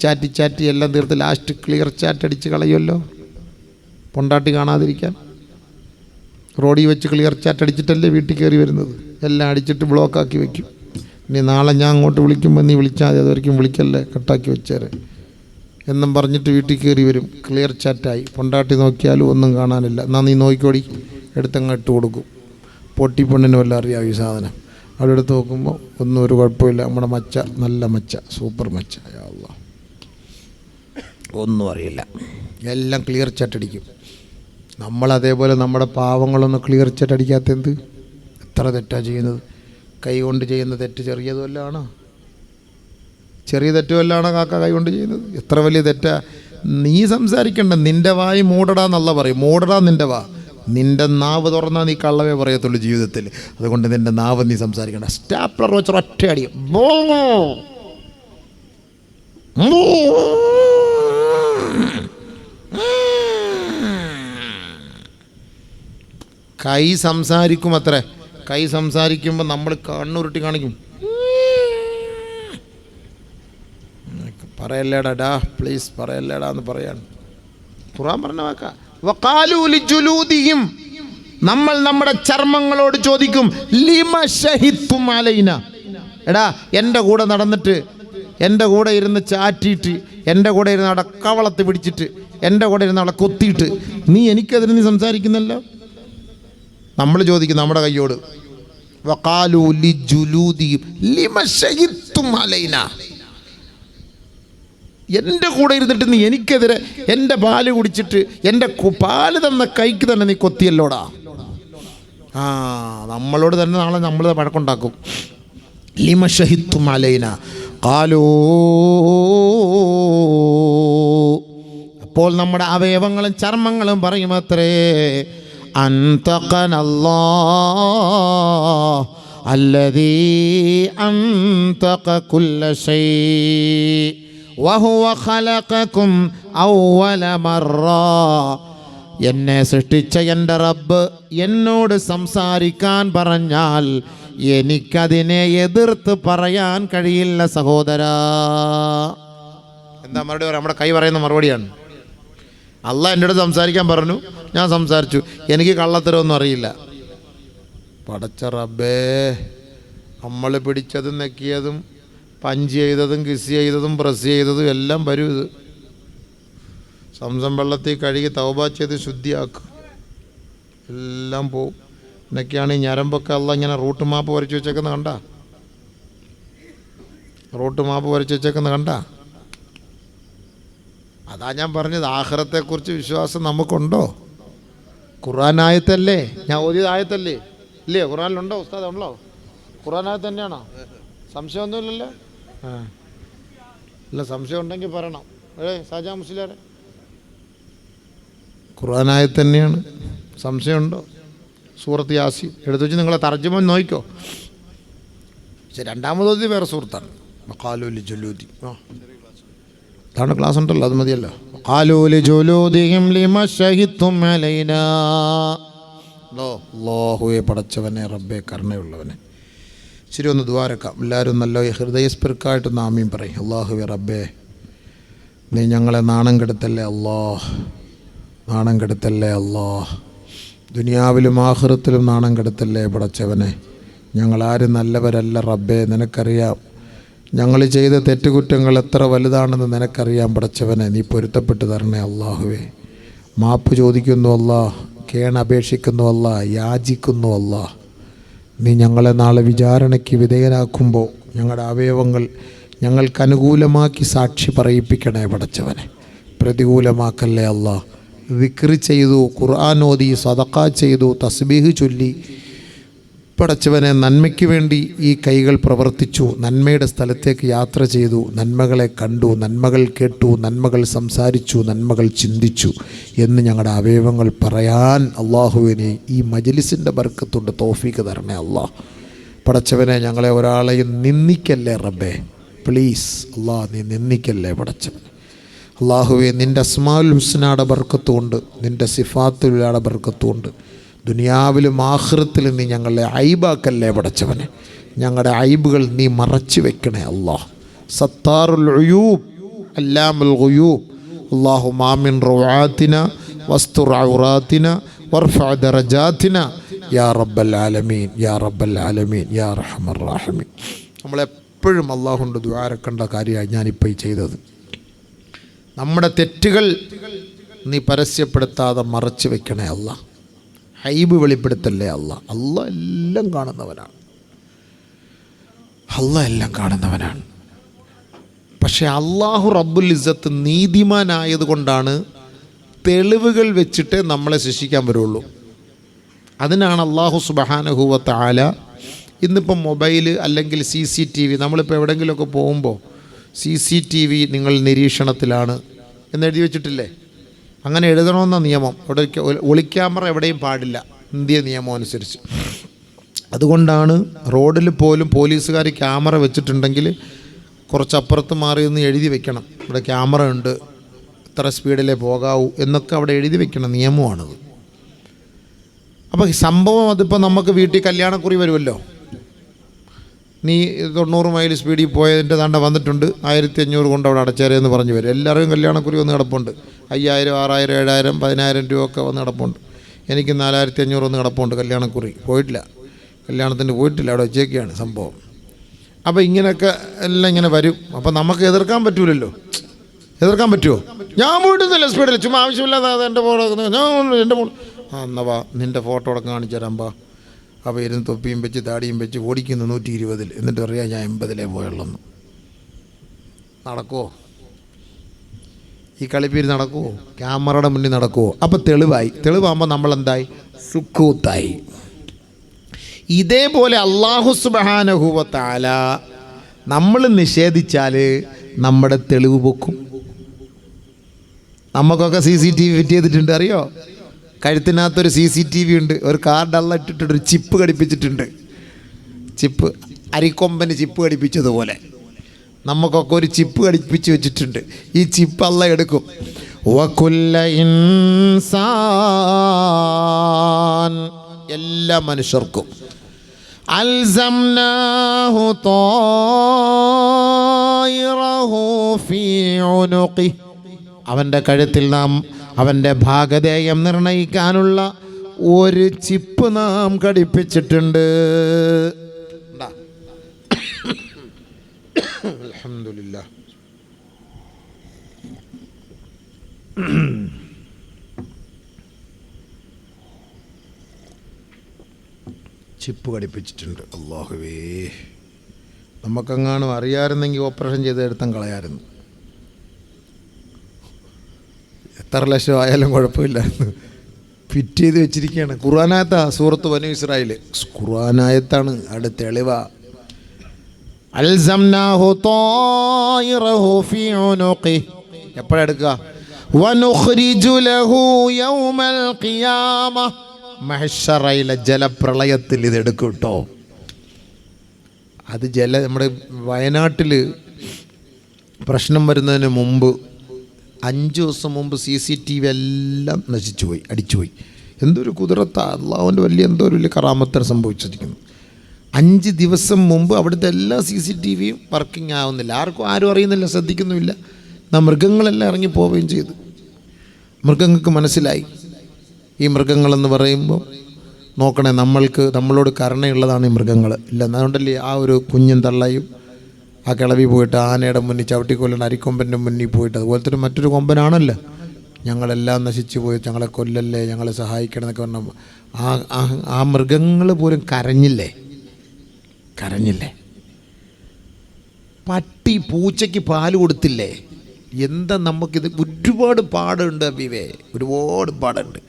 എല്ലാം തീർത്ത് ലാസ്റ്റ് ക്ലിയർ ചാറ്റ് അടിച്ച് കളയുമല്ലോ, പൊണ്ടാട്ടി കാണാതിരിക്കാൻ. റോഡിൽ വെച്ച് ക്ലിയർ ചാറ്റ് അടിച്ചിട്ടല്ലേ വീട്ടിൽ കയറി വരുന്നത്. എല്ലാം അടിച്ചിട്ട് ബ്ലോക്കാക്കി വെക്കും. ഇനി നാളെ ഞാൻ അങ്ങോട്ട് വിളിക്കുമ്പോൾ നീ വിളിച്ചാൽ മതി, അതൊരിക്കലും വിളിക്കല്ലേ, കട്ടാക്കി വെച്ചേരെ എന്നും പറഞ്ഞിട്ട് വീട്ടിൽ കയറി വരും. ക്ലിയർ ചാറ്റായി. പൊണ്ടാട്ടി നോക്കിയാലും ഒന്നും കാണാനില്ല. എന്നാൽ നീ നോക്കിക്കോടി, എടുത്തങ്ങ് ഇട്ട് കൊടുക്കും. പൊട്ടിപ്പെണ്ണിന് വല്ല അറിയാം ഈ സാധനം. അവിടെ എടുത്ത് നോക്കുമ്പോൾ ഒന്നും ഒരു കുഴപ്പമില്ല. നമ്മുടെ മച്ച നല്ല മച്ച, സൂപ്പർ മച്ച. യാ അല്ലാഹ്, ഒന്നും അറിയില്ല. എല്ലാം ക്ലിയർ ചാറ്റ് അടിക്കും. നമ്മളതേപോലെ നമ്മുടെ പാവങ്ങളൊന്നും ക്ലിയർ ചാറ്റ് അടിക്കാത്തെന്ത്? എത്ര തെറ്റാണ് ചെയ്യുന്നത്? കൈ കൊണ്ട് ചെയ്യുന്ന തെറ്റ് ചെറിയതുമല്ലാണോ? ചെറിയ തെറ്റുമല്ലാണോ കാക്ക കൈ കൊണ്ട് ചെയ്യുന്നത്? എത്ര വലിയ തെറ്റാ! നീ സംസാരിക്കണ്ട, നിൻ്റെ വായി മൂടടാന്നല്ല പറയും. മൂടടാ നിൻ്റെ വാ. നിൻ്റെ നാവ് തുറന്നാൽ നീ കള്ളവേ പറയത്തുള്ളൂ ജീവിതത്തിൽ. അതുകൊണ്ട് നിൻ്റെ നാവ് നീ സംസാരിക്കണ്ട. സ്റ്റാപ്ലർ വെച്ച് ഒറ്റ അടി. കൈ സംസാരിക്കും അത്രേ. കൈ സംസാരിക്കുമ്പോൾ നമ്മൾ കണ്ണുരുട്ടി കാണിക്കും. പറയല്ലേടാ പ്ലീസ് പറയല്ലേടാ എന്ന് പറയാണ് ഖുർആൻ പറഞ്ഞ വാക്ക. വഖാലൂ ലിജുലൂദിഹിം, നമ്മൾ നമ്മുടെ ചർമ്മങ്ങളോട് ചോദിക്കും, ലിമ ശഹിദ്തും അലൈന. എടാ എൻ്റെ കൂടെ നടന്നിട്ട്, എൻ്റെ കൂടെ ഇരുന്ന് ചാറ്റിയിട്ട്, എൻ്റെ കൂടെ ഇരുന്ന് അവിടെ കവളത്ത് പിടിച്ചിട്ട്, എൻ്റെ കൂടെ ഇരുന്ന് അവിടെ കൊത്തിയിട്ട് നീ എനിക്കെതിരെ നീ സംസാരിക്കുന്നല്ലോ. നമ്മൾ ചോദിക്കും നമ്മുടെ കയ്യോട്, വഖാലൂ ലിജുലൂദിഹിം ലിമ ശഹിദ്തും അലൈന. എൻ്റെ കൂടെ ഇരുന്നിട്ട് നീ എനിക്കെതിരെ എൻ്റെ പാല് കുടിച്ചിട്ട് എൻ്റെ പാല് തന്ന കൈക്ക് തന്നെ നീ കൊത്തിയല്ലോടാ. നമ്മളോട് തന്നെ നാളെ നമ്മൾ വഴക്കുണ്ടാക്കും. ലിമ ശഹിദ്തും അലൈന ഖാലൂ. അപ്പോൾ നമ്മുടെ അവയവങ്ങളും ചർമ്മങ്ങളും പറയുമത്രേ, അൻതഖനല്ലാഹ് അല്ലദീ അൻതഖ കുല്ല ശൈ വഹുവ ഖലഖകും അവ്വല മറ. എന്നെ സൃഷ്ടിച്ച എൻ്റെ റബ്ബ് എന്നോട് സംസാരിക്കാൻ പറഞ്ഞാൽ എനിക്കതിനെ എതിർത്ത് പറയാൻ കഴിയില്ല സഹോദരാ. എന്താ മറുപടി പറയാം? നമ്മുടെ കൈ പറയുന്ന മറുപടിയാണ്. അള്ളാഹ് എൻ്റെ അടുത്ത് സംസാരിക്കാൻ പറഞ്ഞു, ഞാൻ സംസാരിച്ചു, എനിക്ക് കള്ളത്തരമൊന്നും അറിയില്ല. പടച്ച റബ്ബേ, നമ്മൾ പിടിച്ചതും നെക്കിയതും പഞ്ച് ചെയ്തതും കിസ് ചെയ്തതും പ്രസ് ചെയ്തതും എല്ലാം വരും. ഇത് സംസം വെള്ളത്തിൽ കഴുകി തൗബ ചെയ്ത് ശുദ്ധിയാക്കും, എല്ലാം പോവും. എന്നൊക്കെയാണ് ഈ ഞരമ്പൊക്കെ അല്ല ഇങ്ങനെ റൂട്ട് മാപ്പ് വരച്ച് വെച്ചേക്കുന്ന കണ്ട, റൂട്ട് മാപ്പ് വരച്ച് വെച്ചേക്കുന്ന കണ്ട. അതാ ഞാൻ പറഞ്ഞത്, ആഖിറത്തെക്കുറിച്ച് വിശ്വാസം നമുക്കുണ്ടോ? ഖുർആൻ ആയത്തല്ലേ, ഞാൻ ഓതിയത് ആയത്തല്ലേ? ഇല്ലേ? ഖുർആനിലുണ്ടോ ഉസ്താദ്? ഉണ്ടോ? ഖുർആൻ ആയത്ത് തന്നെയാണോ? സംശയമൊന്നുമില്ലല്ലോ. ഇല്ല, സംശയം ഉണ്ടെങ്കിൽ പറയണം. സാജാ മുസ്ലിയാരെ, ഖുർആൻ ആയത്ത് തന്നെയാണ്. സംശയമുണ്ടോ? സൂറത്ത് യാസീൻ എടുത്തു വെച്ച് നിങ്ങളെ തർജ്ജമ നോക്കിക്കോ. പക്ഷെ രണ്ടാമത് വേറെ സൂറത്താണ്. വഖാലൂ ലിജുലൂദി, അതാണ് ക്ലാസ് ഉണ്ടല്ലോ, അത് മതിയല്ലോ. വഖാലൂ ലിജുലൂദിഹിം ലിമ ശഹിദ്തും അലൈനാ. അല്ലാഹുവേ, പടച്ചവനെ, റബ്ബേ, കരുണയുള്ളവനെ. ശരി, ഒന്ന് ദ്വാരക്കാം. എല്ലാവരും നല്ല ഹൃദയസ്പൃക്കായിട്ടൊന്ന് ആമീൻ പറയും. അല്ലാഹുവേ റബ്ബേ, നീ ഞങ്ങളെ നാണം കെടുത്തല്ലേ അല്ലാഹ്, നാണം കെടുത്തല്ലേ അല്ലാഹ്. ദുനിയാവിലും ആഖിറത്തിലും നാണം കെടുത്തല്ലേ പടച്ചവനെ. ഞങ്ങളാരും നല്ലവരല്ല റബ്ബേ, നിനക്കറിയാം. ഞങ്ങൾ ചെയ്ത തെറ്റുകുറ്റങ്ങൾ എത്ര വലുതാണെന്ന് നിനക്കറിയാം പടച്ചവനെ. നീ പൊരുത്തപ്പെട്ട് തരണേ അല്ലാഹുവേ. മാപ്പ് ചോദിക്കുന്നു അല്ലാഹ്, കേണപേക്ഷിക്കുന്നു അല്ലാഹ്, യാചിക്കുന്നു അല്ലാഹ്. നീ ഞങ്ങളെ നാളെ വിചാരണയ്ക്ക് വിധേയരാക്കുമ്പോൾ ഞങ്ങളുടെ അവയവങ്ങൾ ഞങ്ങൾക്ക് അനുകൂലമാക്കി സാക്ഷി പറയിപ്പിക്കണേ പടച്ചവനെ. പ്രതികൂലമാക്കല്ലേ അല്ലാഹ്. ദിക്ർ ചെയ്തു, ഖുർആൻ ഓതി, സദഖ ചെയ്തു, തസ്ബീഹ് ചൊല്ലി പടച്ചവനെ, നന്മയ്ക്ക് വേണ്ടി ഈ കൈകൾ പ്രവർത്തിച്ചു, നന്മയുടെ സ്ഥലത്തേക്ക് യാത്ര ചെയ്തു, നന്മകളെ കണ്ടു, നന്മകൾ കേട്ടു, നന്മകൾ സംസാരിച്ചു, നന്മകൾ ചിന്തിച്ചു എന്ന് ഞങ്ങളുടെ അവയവങ്ങൾ പറയാൻ അള്ളാഹുവിനെ ഈ മജ്ലിസിൻ്റെ ബർക്കത്തുണ്ട് തൗഫീക്ക് തരണേ അല്ലാഹ്. പടച്ചവനെ, ഞങ്ങളെ ഒരാളെയും നിന്ദിക്കല്ലേ റബ്ബേ, പ്ലീസ് അല്ലാഹ്, നീ നിന്ദിക്കല്ലേ പടച്ചവനെ. അള്ളാഹുവെ, നിൻ്റെ അസ്മാഉൽ ഹുസ്നയുടെ ബർക്കത്തുകൊണ്ട്, നിൻ്റെ സിഫാത്തുകളുടെ ബർക്കത്തുകൊണ്ട് ദുനിയാവിലും ആഖിറത്തിലും നീ ഞങ്ങളെ ഐബാക്കല്ലേ പടച്ചവനെ. ഞങ്ങളുടെ ഐബുകൾ നീ മറച്ചു വെക്കണേ അല്ലാഹ്. സത്താറുൽ ഉയൂബ്, അല്ലാമുൽ ഗുയൂബ്. അല്ലാഹുമ്മ ആമിൻ റൗആത്തിന വസ്തുർ ഔറാത്തിന വർഫഅ ദറജാത്തിന യാ റബ്ബൽ ആലമീൻ, യാ റബ്ബൽ ആലമീൻ, യാ അർഹമർ റഹീമീൻ. നമ്മളെപ്പോഴും അല്ലാഹുവിൻ്റെ ദുആ ഇറക്കേണ്ട കാര്യമാണ് ഞാനിപ്പോൾ ഈ ചെയ്തത്. നമ്മുടെ തെറ്റുകൾ നീ പരസ്യപ്പെടുത്താതെ മറച്ചു വെക്കണേ അല്ലാഹ്. ഹൈബ് വെളിപ്പെടുത്തല്ലേ അല്ലാഹ്. അല്ലാഹ് എല്ലാം കാണുന്നവനാണ്, അല്ലാഹ് എല്ലാം കാണുന്നവനാണ്. പക്ഷേ അല്ലാഹു റബ്ബുൽ ഇസ്സത്ത് നീതിമാനായതുകൊണ്ടാണ് തെളിവുകൾ വെച്ചിട്ട് നമ്മളെ ശിക്ഷിക്കാൻ വരുള്ളൂ. അതിനാണ് അല്ലാഹു സുബ്ഹാനഹു വ തആല ഇന്നിപ്പം മൊബൈൽ അല്ലെങ്കിൽ CCTV, നമ്മളിപ്പോൾ എവിടെയെങ്കിലുമൊക്കെ പോകുമ്പോൾ CCTV നിങ്ങൾ നിരീക്ഷണത്തിലാണ് എന്നെഴുതി വെച്ചിട്ടില്ലേ? അങ്ങനെ എഴുതണമെന്ന നിയമം. അവിടെ ഒളിക്യാമറ എവിടെയും പാടില്ല, ഇന്ത്യ നിയമം അനുസരിച്ച്. അതുകൊണ്ടാണ് റോഡിൽ പോലും പോലീസുകാർ ക്യാമറ വെച്ചിട്ടുണ്ടെങ്കിൽ കുറച്ചപ്പുറത്ത് മാറി നിന്ന് എഴുതി വെക്കണം, ഇവിടെ ക്യാമറ ഉണ്ട്, ഇത്ര സ്പീഡിലേ പോകാവൂ എന്നൊക്കെ അവിടെ എഴുതി വെക്കണം, നിയമമാണത്. അപ്പോൾ സംഭവം അതിപ്പോൾ നമുക്ക് വീട്ടിൽ കല്യാണക്കുറി വരുമല്ലോ, നീ 90 മൈൽ സ്പീഡിൽ പോയതിൻ്റെ താണ്ട വന്നിട്ടുണ്ട്, 1500 കൊണ്ട് അവിടെ അടച്ചേരെന്ന് പറഞ്ഞു വരും. എല്ലാവരും കല്യാണക്കുറി വന്ന് കിടപ്പുണ്ട്, 5000, 6000, 7000, 10000 രൂപ ഒക്കെ വന്ന് കിടപ്പുണ്ട്. എനിക്ക് 4500 വന്ന് കിടപ്പുണ്ട് കല്യാണക്കുറി, പോയിട്ടില്ല, കല്യാണത്തിന് പോയിട്ടില്ല, അവിടെ വെച്ചേക്കാണ് സംഭവം. അപ്പോൾ ഇങ്ങനെയൊക്കെ എല്ലാം ഇങ്ങനെ വരും. അപ്പോൾ നമുക്ക് എതിർക്കാൻ പറ്റൂലല്ലോ. എതിർക്കാൻ പറ്റുമോ? ഞാൻ പോയിട്ടൊന്നുമില്ല സ്പീഡിൽ, ചുമ്മാ ആവശ്യമില്ലാതെ എൻ്റെ ഫോട്ടോ ഞാൻ എൻ്റെ ഫോൺ എന്നാ വാ നിൻ്റെ ഫോട്ടോ അടക്കം കാണിച്ചു തരാം പാ. അപ്പോൾ ഇരുന്ന് തൊപ്പിയും വെച്ച് താടിയും വെച്ച് ഓടിക്കുന്നു 120, എന്നിട്ട് പറയാം ഞാൻ 80 പോയുള്ളെന്ന്. നടക്കുമോ? ഈ കളിപ്പീര് നടക്കുമോ? ക്യാമറയുടെ മുന്നിൽ നടക്കുമോ? അപ്പോൾ തെളിവാകുമ്പോൾ നമ്മളെന്തായി? സുക്കൂത്തായി. ഇതേപോലെ അല്ലാഹു സുബ്ഹാനഹു വ തആല നമ്മൾ നിഷേധിച്ചാൽ നമ്മുടെ തെളിവ് പൊക്കും. നമുക്കൊക്കെ CCTV ഫിറ്റ് ചെയ്തിട്ടുണ്ട്, അറിയോ? കഴുത്തിനകത്തൊരു CCTV ഉണ്ട്, ഒരു കാർഡെല്ലാം ഇട്ടിട്ടുണ്ട്, ഒരു ചിപ്പ് ഘടിപ്പിച്ചിട്ടുണ്ട്. ചിപ്പ് അരിക്കൊമ്പന് ചിപ്പ് ഘടിപ്പിച്ചതുപോലെ നമുക്കൊക്കെ ഒരു ചിപ്പ് ഘടിപ്പിച്ച് വെച്ചിട്ടുണ്ട്. ഈ ചിപ്പ് അല്ല എടുക്കും. വകുല്ല ഇൻസാൻ, എല്ലാ മനുഷ്യർക്കും അൽസംനാഹു ത്വായിറഹു ഫീ ഉനുഖി, അവൻ്റെ കഴുത്തിൽ നാം അവൻ്റെ ഭാഗധേയം നിർണയിക്കാനുള്ള ഒരു ചിപ്പ് നാം ഘടിപ്പിച്ചിട്ടുണ്ട്. അൽഹംദുലില്ലാ. ചിപ്പ് ഘടിപ്പിച്ചിട്ടുണ്ട്. അല്ലാഹുവേ, നമുക്കെങ്ങാനും അറിയാമായിരുന്നെങ്കിൽ ഓപ്പറേഷൻ ചെയ്ത് എടുത്താൽ കളയായിരുന്നു. എത്ര ലക്ഷം ആയാലും കുഴപ്പമില്ലായിരുന്നു. ഫിറ്റ് ചെയ്ത് വെച്ചിരിക്കുകയാണ്. ഖുർആനായത്താ സൂറത്ത് ബനൂ ഇസ്രായേൽ, ഖുർആനായത്താണ്, അവിടെ തെളിവാ. അൽസംനാഹു ത്വായിറഹു ഫീ ഉനുഖി, എപ്പോഴെടുക്കുക? വനുഖ്രിജു ലഹു യൗമൽ ഖിയാമ, മഹ്ശറയിലെ ജലപ്രളയത്തിൽ ഇതെടുക്കും കേട്ടോ. അത് നമ്മുടെ വയനാട്ടിൽ പ്രശ്നം വരുന്നതിന് മുമ്പ് 5 ദിവസം മുമ്പ് CCTV എല്ലാം നശിച്ചുപോയി, അടിച്ചുപോയി. എന്തൊരു കുതിരത്താ, അള്ളാഹുവിൻ്റെ എന്തോ വലിയ കറാമത്താണ് സംഭവിച്ചിരിക്കുന്നു. 5 ദിവസം മുമ്പ് അവിടുത്തെ എല്ലാ CCTVയും വർക്കിംഗ് ആവുന്നില്ല. ആരും അറിയുന്നില്ല, ശ്രദ്ധിക്കുന്നുമില്ല. മൃഗങ്ങളെല്ലാം ഇറങ്ങി പോവുകയും ചെയ്തു. മൃഗങ്ങൾക്ക് മനസ്സിലായി ഈ മൃഗങ്ങളെന്ന് പറയുമ്പോൾ നോക്കണേ, നമ്മളോട് കരുണയുള്ളതാണ് ഈ മൃഗങ്ങൾ. ഇല്ല, അതുകൊണ്ടല്ലേ ആ ഒരു കുഞ്ഞും തള്ളയും ആ കിളവി പോയിട്ട് ആനയുടെ മുന്നിൽ ചവിട്ടിക്കൊല്ലണം, അരിക്കൊമ്പൻ്റെ മുന്നിൽ പോയിട്ട്. അതുപോലത്തെ മറ്റൊരു കൊമ്പനാണല്ലോ, ഞങ്ങളെല്ലാം നശിച്ചു പോയി, ഞങ്ങളെ കൊല്ലല്ലേ, ഞങ്ങളെ സഹായിക്കണം എന്നൊക്കെ പറഞ്ഞ ആ മൃഗങ്ങൾ പോലും കരഞ്ഞില്ലേ? പട്ടി പൂച്ചയ്ക്ക് പാല് കൊടുത്തില്ലേ? എന്താ നമുക്കിത് ഒരുപാട് പാടുണ്ട് അബീവേ, ഒരുപാട് പാടുണ്ട്.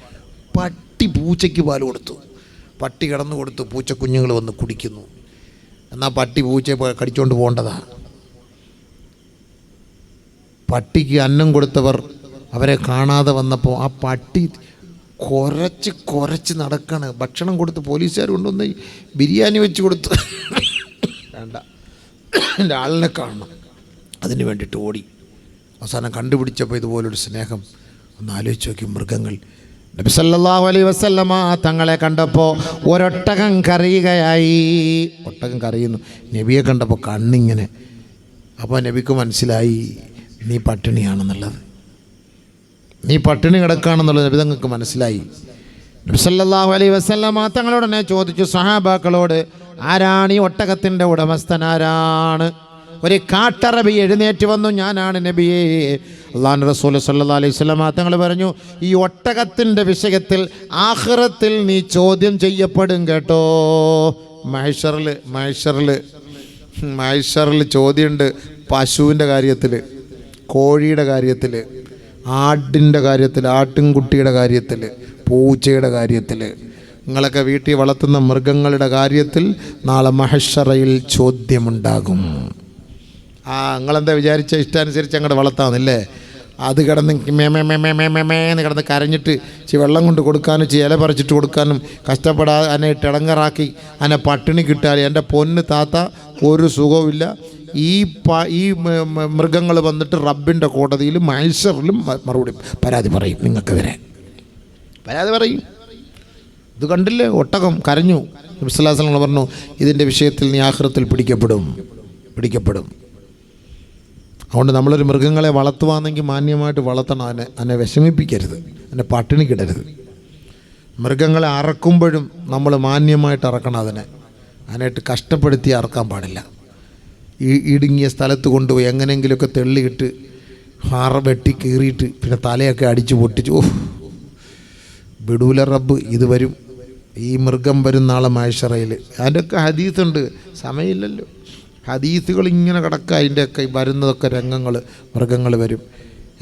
പട്ടി പൂച്ചയ്ക്ക് പാല് കൊടുത്തു, പട്ടി കിടന്നു കൊടുത്തു, പൂച്ചക്കുഞ്ഞുങ്ങൾ വന്ന് കുടിക്കുന്നു. എന്നാൽ പട്ടി പൂച്ചയെ കടിച്ചുകൊണ്ട് പോകേണ്ടതാ. പട്ടിക്ക് അന്നം കൊടുത്തവർ അവരെ കാണാതെ വന്നപ്പോൾ ആ പട്ടി കുരച്ച് നടക്കാണ്. ഭക്ഷണം കൊടുത്ത് പോലീസുകാർ കൊണ്ടുവന്ന് ബിരിയാണി വെച്ച് കൊടുത്ത്, വേണ്ട എൻ്റെ ആളിനെ കാണണം, അതിന് വേണ്ടിയിട്ട് ഓടി. അവസാനം കണ്ടുപിടിച്ചപ്പോൾ ഇതുപോലൊരു സ്നേഹം. ഒന്ന് ആലോചിച്ച് നോക്കി. മൃഗങ്ങൾ, നബി സല്ലല്ലാഹു അലൈഹി വസല്ലമ തങ്ങളെ കണ്ടപ്പോൾ ഒരൊട്ടകം കരയുകയായി. ഒട്ടകം കരയുന്നു. നബിയെ കണ്ടപ്പോൾ കണ്ണിങ്ങനെ. അപ്പോൾ നബിക്ക് മനസ്സിലായി നീ പട്ടിണിയാണെന്നുള്ളത്, നീ പട്ടിണി കിടക്കുകയാണെന്നുള്ളത് നബി തങ്ങൾക്ക് മനസ്സിലായി. നബി സല്ലല്ലാഹു അലൈഹി വസല്ലമ തങ്ങളോടനെ ചോദിച്ചു സഹാബാക്കളോട്, ആരാണ് ഈ ഒട്ടകത്തിൻ്റെ ഉടമസ്ഥൻ? ആരാണ്? ഒരു കാട്ടറബി എഴുന്നേറ്റ് വന്നു, ഞാനാണ് നബിയേ. അല്ലാഹുവിൻ്റെ റസൂൽ സല്ലല്ലാഹു അലൈഹി വസല്ലം തങ്ങൾ പറഞ്ഞു, ഈ ഒട്ടകത്തിൻ്റെ വിഷയത്തിൽ ആഖിറത്തിൽ നീ ചോദ്യം ചെയ്യപ്പെടും കേട്ടോ. മഹ്ശറിൽ ചോദ്യമുണ്ട്. പശുവിൻ്റെ കാര്യത്തിൽ, കോഴിയുടെ കാര്യത്തിൽ, ആടിൻ്റെ കാര്യത്തിൽ, ആട്ടിൻകുട്ടിയുടെ കാര്യത്തിൽ, പൂച്ചയുടെ കാര്യത്തിൽ, നിങ്ങളൊക്കെ വീട്ടിൽ വളർത്തുന്ന മൃഗങ്ങളുടെ കാര്യത്തിൽ നാളെ മഹ്ശറയിൽ ചോദ്യമുണ്ടാകും. നിങ്ങളെന്താ വിചാരിച്ച ഇഷ്ടാനുസരിച്ച് അങ്ങോട്ട് വളർത്താമെന്നില്ലേ? അത് കിടന്ന് മേമേന്ന് കിടന്ന് കരഞ്ഞിട്ട് വെള്ളം കൊണ്ട് കൊടുക്കാനും ഇല പറിച്ചിട്ട് കൊടുക്കാനും കഷ്ടപ്പെടാതെ എന്നെ ഇട്ട് ഇടങ്ങറാക്കി എന്നെ പട്ടിണി കിട്ടാൽ എൻ്റെ പൊന്ന് താത്ത ഒരു സുഖവുമില്ല. ഈ മൃഗങ്ങൾ വന്നിട്ട് റബ്ബിൻ്റെ കോടതിയിലും മഹ്ശറിലും മറുപടി പരാതി പറയും, നിങ്ങൾക്കെതിരെ പരാതി പറയും. ഇത് കണ്ടില്ലേ, ഒട്ടകം കരഞ്ഞു. നബി സല്ലല്ലാഹു അലൈഹി വസല്ലം പറഞ്ഞു, ഇതിൻ്റെ വിഷയത്തിൽ നീ ആഖിറത്തിൽ പിടിക്കപ്പെടും. അതുകൊണ്ട് നമ്മളൊരു മൃഗങ്ങളെ വളർത്തുവാണെങ്കിൽ മാന്യമായിട്ട് വളർത്തണം. അതിനെ വിഷമിപ്പിക്കരുത്, അതിനെ പട്ടിണിക്കിടരുത്. മൃഗങ്ങളെ അറക്കുമ്പോഴും നമ്മൾ മാന്യമായിട്ട് അറക്കണം. അതിനായിട്ട് കഷ്ടപ്പെടുത്തി അറക്കാൻ പാടില്ല. ഇടുങ്ങിയ സ്ഥലത്ത് കൊണ്ടുപോയി എങ്ങനെയെങ്കിലുമൊക്കെ തെള്ളിയിട്ട് വെട്ടി കീറിയിട്ട് പിന്നെ തലയൊക്കെ അടിച്ച് പൊട്ടിച്ച് വിടൂല റബ്ബ്. ഇത് വരും, ഈ മൃഗം വരും നാളെ മഹ്ശറയിൽ. അതിൻ്റെയൊക്കെ ഹദീസുണ്ട്, സമയമില്ലല്ലോ. ഹദീസുകൾ ഇങ്ങനെ കിടക്കുക. അതിൻ്റെയൊക്കെ വരുന്നതൊക്കെ രംഗങ്ങൾ, മൃഗങ്ങൾ വരും.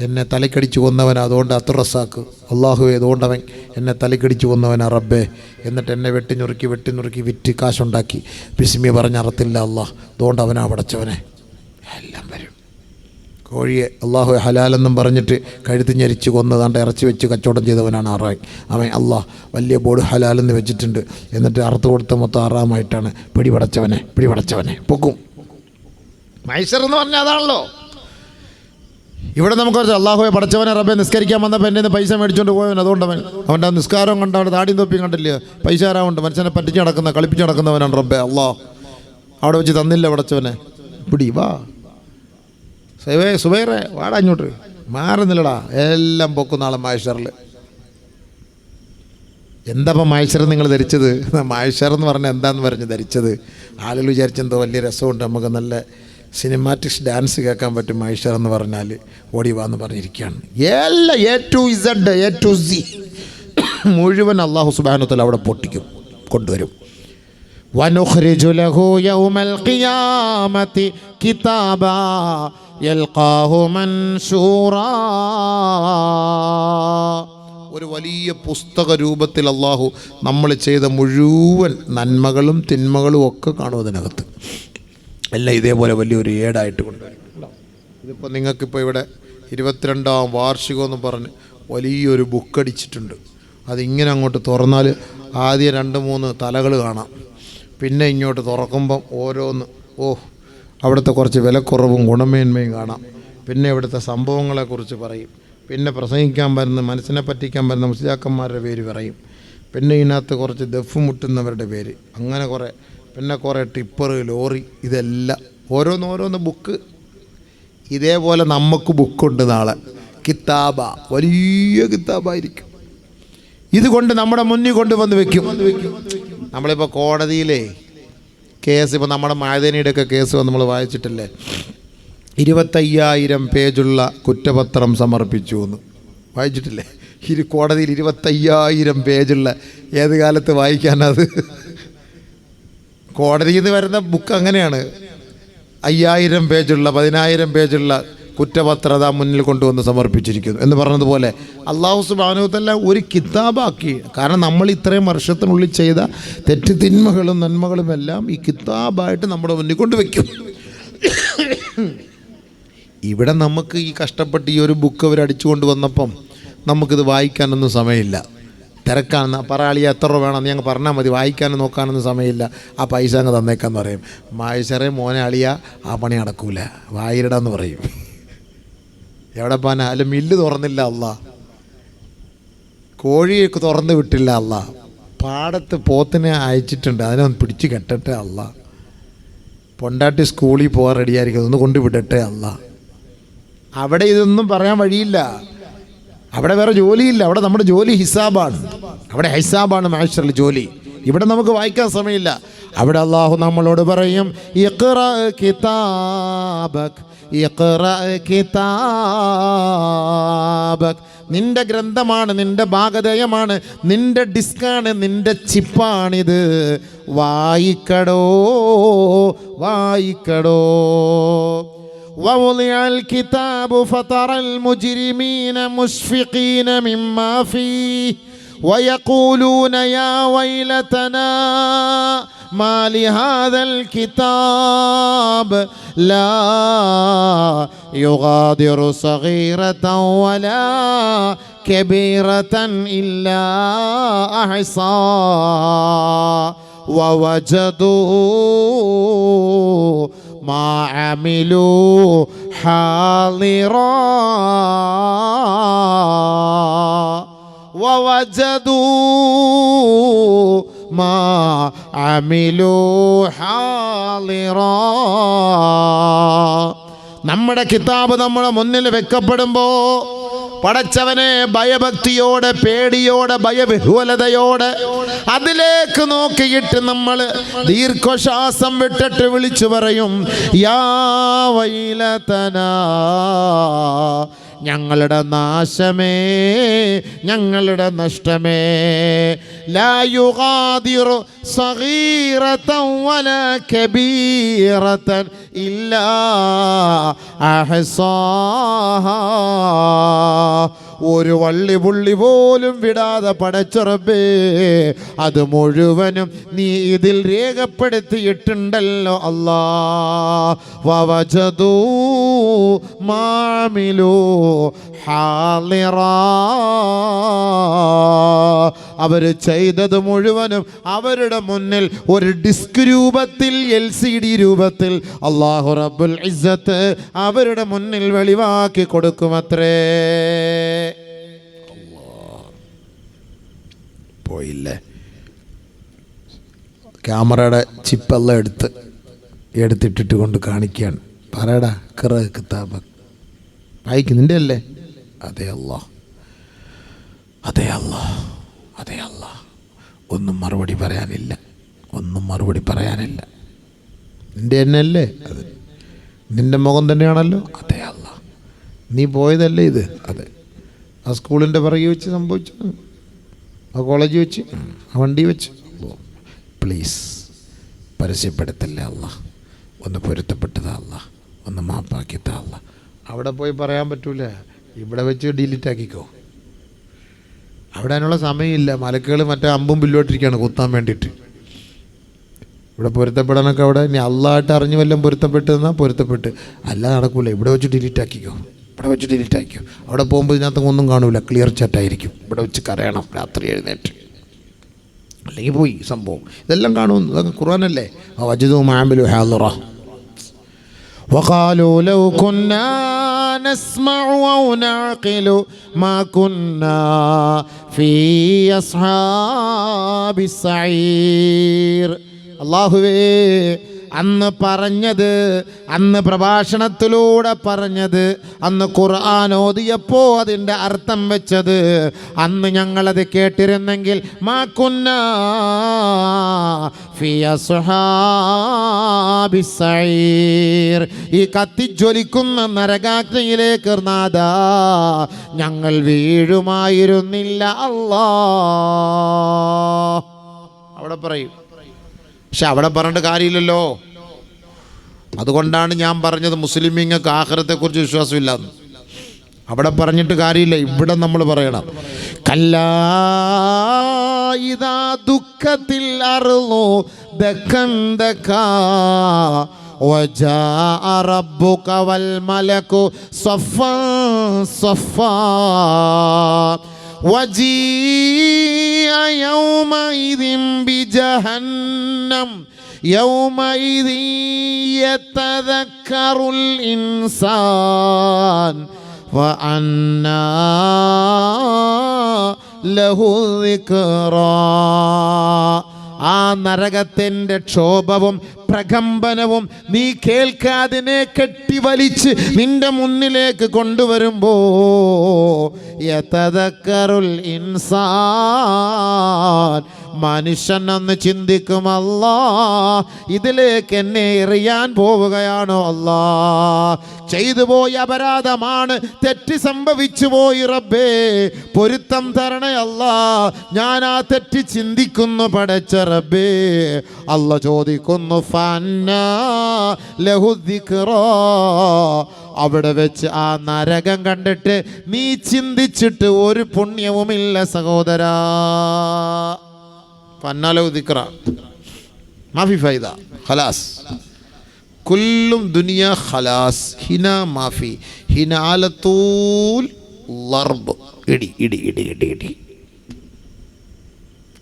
എന്നെ തലക്കടിച്ച് കൊന്നവൻ, അതുകൊണ്ട് അത്തുറസാക്ക് അള്ളാഹുവേ, അതുകൊണ്ട് അവൻ എന്നെ തലക്കടിച്ച് കൊന്നവനാ റബ്ബേ. എന്നിട്ട് എന്നെ വെട്ടി നുറുക്കി വിറ്റ് കാശുണ്ടാക്കി ബിസ്മി പറഞ്ഞറത്തില്ല അള്ളാഹ്, അതുകൊണ്ട് അവനാ പടച്ചവനെ. എല്ലാം വരും. കോഴിയെ അള്ളാഹു ഹലാലെന്നും പറഞ്ഞിട്ട് കഴുത്ത് ഞെരിച്ച് കൊന്നതാണ്ട് ഇറച്ചി വെച്ച് കച്ചവടം ചെയ്തവനാണ് അവൻ. അള്ളാഹ് വലിയ ബോർഡ് ഹലാലെന്ന് വെച്ചിട്ടുണ്ട്. എന്നിട്ട് അറുത്ത് കൊടുത്ത മൊത്തം ആറാമായിട്ടാണ് പിടിപടച്ചവനെ പൊക്കും. മഹ്ശർ എന്ന് പറഞ്ഞാൽ അതാണല്ലോ. ഇവിടെ നമുക്ക് അള്ളാഹുവെ പടച്ചവനെ റബ്ബെ, നിസ്കരിക്കാൻ വന്നപ്പോൾ എൻ്റെ നിന്ന് പൈസ മേടിച്ചുകൊണ്ട് പോയവൻ, അതുകൊണ്ട് അവൻ്റെ ആ നിസ്കാരം കണ്ട് അവിടെ താടിയും തൊപ്പിയും കണ്ടില്ല, പൈസ ആരാവുണ്ട്, മനുഷ്യനെ പറ്റിച്ച് നടക്കുന്ന കളിപ്പിച്ച് നടക്കുന്നവനാണ് റബ്ബെ. അള്ളാഹ് അവിടെ വെച്ച് തന്നില്ല പടച്ചവനെ. പിടി വാ സുബൈറെ, വാടാ ഇങ്ങോട്ട്, മാറുന്നില്ലടാ. എല്ലാം പൊക്കും നാളെ മഹ്ശറിൽ. എന്താപ്പം മഹ്ശർ നിങ്ങൾ ധരിച്ചത്? മഹ്ശർ എന്ന് പറഞ്ഞാൽ എന്താന്ന് പറഞ്ഞ് ധരിച്ചത്? ആളുകൾ വിചാരിച്ചെന്തോ വലിയ രസമുണ്ട്, നമുക്ക് നല്ല സിനിമാറ്റിക്സ് ഡാൻസ് കേൾക്കാൻ പറ്റും മഹ്ശർ എന്ന് പറഞ്ഞാൽ. ഓടി വാന്ന് പറഞ്ഞിരിക്കുകയാണ്. എല്ലാം A to Z മുഴുവൻ അല്ലാഹു സുബ്ഹാനഹു വ തആല അവിടെ പൊട്ടിക്കും, കൊണ്ടുവരും. വനുഖ്രിജു ലഹു യൗമൽ ഖിയാമത്തി കിതാബാ യൽഖാഹു മൻശൂറാ. ഒരു വലിയ പുസ്തക രൂപത്തിൽ അല്ലാഹു നമ്മൾ ചെയ്ത മുഴുവൻ നന്മകളും തിന്മകളും ഒക്കെ കാണും അതിനകത്ത്. എല്ലാം ഇതേപോലെ വലിയൊരു ഏടായിട്ട് കൊണ്ടുവരും. ഇതിപ്പോൾ നിങ്ങൾക്കിപ്പോൾ ഇവിടെ 22ാം വാർഷികമെന്ന് പറഞ്ഞ് വലിയൊരു ബുക്കടിച്ചിട്ടുണ്ട്. അതിങ്ങനെ അങ്ങോട്ട് തുറന്നാൽ ആദ്യം 2-3 തലകൾ കാണാം. പിന്നെ ഇങ്ങോട്ട് തുറക്കുമ്പം ഓരോന്ന് അവിടുത്തെ കുറച്ച് വിലക്കുറവും ഗുണമേന്മയും കാണാം. പിന്നെ ഇവിടുത്തെ സംഭവങ്ങളെക്കുറിച്ച് പറയും. പിന്നെ പ്രസംഗിക്കാൻ വരുന്ന, മനസ്സിനെ പറ്റിക്കാൻ വരുന്ന മുസ്ലിയാക്കന്മാരുടെ പേര് പറയും. പിന്നെ ഇതിനകത്ത് കുറച്ച് ദഫ് മുട്ടുന്നവരുടെ പേര്, അങ്ങനെ കുറേ, പിന്നെ കുറേ ടിപ്പർ, ലോറി, ഇതെല്ലാം ഓരോന്ന് ബുക്ക്. ഇതേപോലെ നമുക്ക് ബുക്കുണ്ട് നാളെ. കിതാബ, വലിയ കിതാബായിരിക്കും. ഇതുകൊണ്ട് നമ്മുടെ മുന്നിൽ കൊണ്ടുവന്ന് വെക്കും. നമ്മളിപ്പോൾ കോടതിയിലെ കേസ്, ഇപ്പോൾ നമ്മുടെ മായതനിയുടെയൊക്കെ കേസ് നമ്മൾ വായിച്ചിട്ടില്ലേ, 25,000 പേജുള്ള കുറ്റപത്രം സമർപ്പിച്ചു എന്ന് വായിച്ചിട്ടില്ലേ? കോടതിയിൽ 25,000 പേജുള്ള, ഏത് കാലത്ത് വായിക്കാനത്? കോടതിയിൽ നിന്ന് വരുന്ന ബുക്ക് അങ്ങനെയാണ്. 5,000 പേജുള്ള 10,000 പേജുള്ള കുറ്റപത്രത മുന്നിൽ കൊണ്ടുവന്ന് സമർപ്പിച്ചിരിക്കുന്നു എന്ന് പറഞ്ഞതുപോലെ അല്ലാഹു സുബ്ഹാനഹു വ തആല ഒരു കിതാബാക്കി. കാരണം നമ്മൾ ഇത്രയും വർഷത്തിനുള്ളിൽ ചെയ്ത തെറ്റ് തിന്മകളും നന്മകളും എല്ലാം ഈ കിതാബായിട്ട് നമ്മുടെ മുന്നിൽ കൊണ്ടുവയ്ക്കും. ഇവിടെ നമുക്ക് ഈ കഷ്ടപ്പെട്ട് ഈ ഒരു ബുക്ക് അവർ അടിച്ചു കൊണ്ടുവന്നപ്പം നമുക്കിത് വായിക്കാനൊന്നും സമയമില്ല, തിരക്കാണെന്ന്. പറയാളിയ എത്ര രൂപ വേണം ഞങ്ങൾ പറഞ്ഞാൽ മതി, വായിക്കാനും നോക്കാനൊന്നും സമയമില്ല, ആ പൈസ അങ്ങ് തന്നേക്കാന്ന് പറയും. മഹ്ശറേ മോനെ അളിയ, ആ പണി നടക്കൂല, വായിടാന്ന് പറയും. എവിടെ പോകാൻ? അല്ല, മില്ല് തുറന്നില്ല അല്ലാ, കോഴിയൊക്കെ തുറന്ന് വിട്ടില്ല അല്ലാ, പാടത്ത് പോത്തിനെ അയച്ചിട്ടുണ്ട്, അതിനെ ഒന്ന് പിടിച്ച് കെട്ടട്ടെ അല്ലാ, പൊണ്ടാട്ടി സ്കൂളിൽ പോകാൻ റെഡിയായിരിക്കും, അതൊന്ന് കൊണ്ട് വിടട്ടെ അല്ലാ. അവിടെ ഇതൊന്നും പറയാൻ വഴിയില്ല. അവിടെ വേറെ ജോലിയില്ല. അവിടെ നമ്മുടെ ജോലി ഹിസാബാണ്. അവിടെ ഹിസാബാണ് മഹ്ശറിൽ ജോലി. ഇവിടെ നമുക്ക് വായിക്കാൻ സമയമില്ല. അവിടെ അല്ലാഹു നമ്മളോട് പറയും, ഇഖ്റ കിതാബക്, ഇഖ്റ കിതാബക്. നിന്റെ ഗ്രന്ഥമാണ്, നിന്റെ ഭാഗധേയമാണ്, നിന്റെ ഡിസ്കാണ്, നിന്റെ ചിപ്പാണിത്. വായിക്കടോ. ووضع الكتاب فترى المجرمين مشفقين مما فيه ويقولون يا ويلتنا ما لهذا الكتاب لا يغادر صغيرة ولا كبيرة إلا أحصاها ووجدوا ما عملوا حاضرا ووجدوا ما عملوا حاضرا. നമ്മുടെ കിതാബ് നമ്മുടെ മുന്നിൽ വെക്കപ്പെടുമ്പോൾ പടച്ചവനെ ഭയഭക്തിയോടെ, പേടിയോടെ, ഭയവിഹ്വലതയോടെ അതിലേക്ക് നോക്കിയിട്ട് നമ്മൾ ദീർഘശ്വാസം വിട്ടിട്ട് വിളിച്ചു പറയും, യാ വൈലതനാ, ഞങ്ങളുടെ നാശമേ, ഞങ്ങളുടെ നഷ്ടമേ. ലാ യുഗാദിറു സഗീറതൻ വലാ കബീറതൻ ഇല്ലാ അഹ്സാഹാ. ഒരു വള്ളി പുള്ളി പോലും വിടാതെ പടച്ചറബേ, അത് മുഴുവനും നീ ഇതിൽ രേഖപ്പെടുത്തിയിട്ടുണ്ടല്ലോ അല്ലാ. വവജദൂ മാമിലൂ ഹാളിറാ, അവർ ചെയ്തത് മുഴുവനും അവരുടെ മുന്നിൽ ഒരു ഡിസ്ക് രൂപത്തിൽ, LCD രൂപത്തിൽ അല്ലാഹു റബ്ബുൽ ഇസ്സത്ത് അവരുടെ മുന്നിൽ വെളിവാക്കി കൊടുക്കുമത്രേ. പോയില്ലേ? ക്യാമറയുടെ ചിപ്പെല്ലാം എടുത്തിട്ടിട്ട് കൊണ്ട് കാണിക്കുകയാണ്. പറയടാ, ഖിറ കിതാബ് വായിക്കുന്നുണ്ട് അല്ലേ? അതെ അല്ലാ, അതെ അല്ലാ, അതെ അല്ലാ. ഒന്നും മറുപടി പറയാനില്ല, ഒന്നും മറുപടി പറയാനില്ല. നിൻ്റെ തന്നെയല്ലേ അത്? നിൻ്റെ മുഖം തന്നെയാണല്ലോ. അതെ അല്ലാ, നീ പോയതല്ലേ ഇത്? അതെ. ആ സ്കൂളിൻ്റെ പിറകെ വെച്ച് സംഭവിച്ചു, ആ കോളേജ് വെച്ച്, ആ വണ്ടി വെച്ച്. പ്ലീസ് പരസ്യപ്പെടുത്തല്ലേ അല്ല, ഒന്ന് പൊരുത്തപ്പെട്ടതാ അല്ല, ഒന്ന് മാപ്പാക്കിത്താ അല്ല. അവിടെ പോയി പറയാൻ പറ്റൂല, ഇവിടെ വെച്ച് ഡിലീറ്റ് ആക്കിക്കോ. അവിടെ അതിനുള്ള സമയമില്ല. മലക്കുകൾ മറ്റേ അമ്പും ബില്ലോട്ടിരിക്കുകയാണ് കുത്താൻ വേണ്ടിയിട്ട്. ഇവിടെ പൊരുത്തപ്പെടാനൊക്കെ അവിടെ ഇനി അള്ളായിട്ട് അറിഞ്ഞു വല്ലതും പൊരുത്തപ്പെട്ടെന്നാൽ പൊരുത്തപ്പെട്ട്, അല്ലാതെ നടക്കൂല. ഇവിടെ വെച്ച് ഡിലീറ്റ് ആക്കിക്കോ, ഇവിടെ വെച്ച് ഡിലീറ്റ് ആക്കിക്കോ. അവിടെ പോകുമ്പോൾ ഇതിനകത്ത് ഒന്നും കാണൂല, ക്ലിയർ ചാറ്റായിരിക്കും. ഇവിടെ വെച്ച് കരയണം രാത്രി എഴുന്നേറ്റ്, അല്ലെങ്കിൽ പോയി സംഭവം. ഇതെല്ലാം കാണുമെന്ന്, ഇതൊക്കെ ഖുർആനല്ലേ. വജദൂ മഅമിലു ഹാളിറ വഖാലൂ ലൗ കുന്നാ നസ്മഉ ഔ നഅഖിലു മാ കുന്നാ ഫീ അസ്ഹാബിസ് സഈർ. അല്ലാഹുവേ, അന്ന് പറഞ്ഞത്, അന്ന് പ്രഭാഷണത്തിലൂടെ പറഞ്ഞത്, അന്ന് ഖുർആൻ ഓതിയപ്പോൾ അതിൻ്റെ അർത്ഥം വെച്ചത്, അന്ന് ഞങ്ങളത് കേട്ടിരുന്നെങ്കിൽ മാ കുന്നാ ഫീ അസ്ഹാബിസ് സഈർ, ഈ കത്തിജ്വലിക്കുന്ന നരകാഗ്നിയിലേക്ക് നാദാ ഞങ്ങൾ വീഴുമായിരുന്നില്ല അല്ലാ. അവിടെ പറയും. പക്ഷെ അവിടെ പറഞ്ഞിട്ട് കാര്യമില്ലല്ലോ. അതുകൊണ്ടാണ് ഞാൻ പറഞ്ഞത് മുസ്ലിമീങ്ങൾക്ക് ആഖിറത്തെക്കുറിച്ച് വിശ്വാസമില്ലാന്ന്. അവിടെ പറഞ്ഞിട്ട് കാര്യമില്ല, ഇവിടെ നമ്മൾ പറയണം. കല്ലാ ഇദാ ദുഃഖത്തിൽ അർളു ദക്കൻ ദക്കാ വജാഅ റബ്ബുക വൽ മലകു സഫൻ സഫാ وجيء يومئذ بجهنم يومئذ يتذكر الإنسان وأنى له الذكرى. ആ നരകത്തിൻ്റെ ക്ഷോഭവും പ്രകമ്പനവും നീ കേൾക്കാതിനെ കെട്ടിവലിച്ച് നിന്റെ മുന്നിലേക്ക് കൊണ്ടുവരുമ്പോ യതദക്കറുൽ ഇൻസാൻ, മനുഷ്യനൊന്ന് ചിന്തിക്കും, അല്ലാ ഇതിലേക്ക് എന്നെ എറിയാൻ പോവുകയാണോ അല്ലാ, ചെയ്തു പോയ അപരാധമാണ്, തെറ്റ് സംഭവിച്ചു പോയി റബ്ബേ, പൊരുത്തം തരണേ അല്ലാ, ഞാൻ ആ തെറ്റ് ചിന്തിക്കുന്നു പടച്ച റബ്ബേ. അല്ലാ ചോദിക്കുന്നു, ഫന്നാ ലഹു ദിക്റാ, അവിടെ വെച്ച് ആ നരകം കണ്ടിട്ട് നീ ചിന്തിച്ചിട്ട് ഒരു പുണ്യവുമില്ല സഹോദരാ. ഫന്നാ ലഹു ദിക്റാ, മാഫി ഫൈദ ഖലാസ് കുല്ലും ദുനിയ ഖലാസ് ഹിന മാഫി ഹിന ആലത്തൂൽ ലർബ് ഇടി ഇടി ഇടി ഇടി ഇടി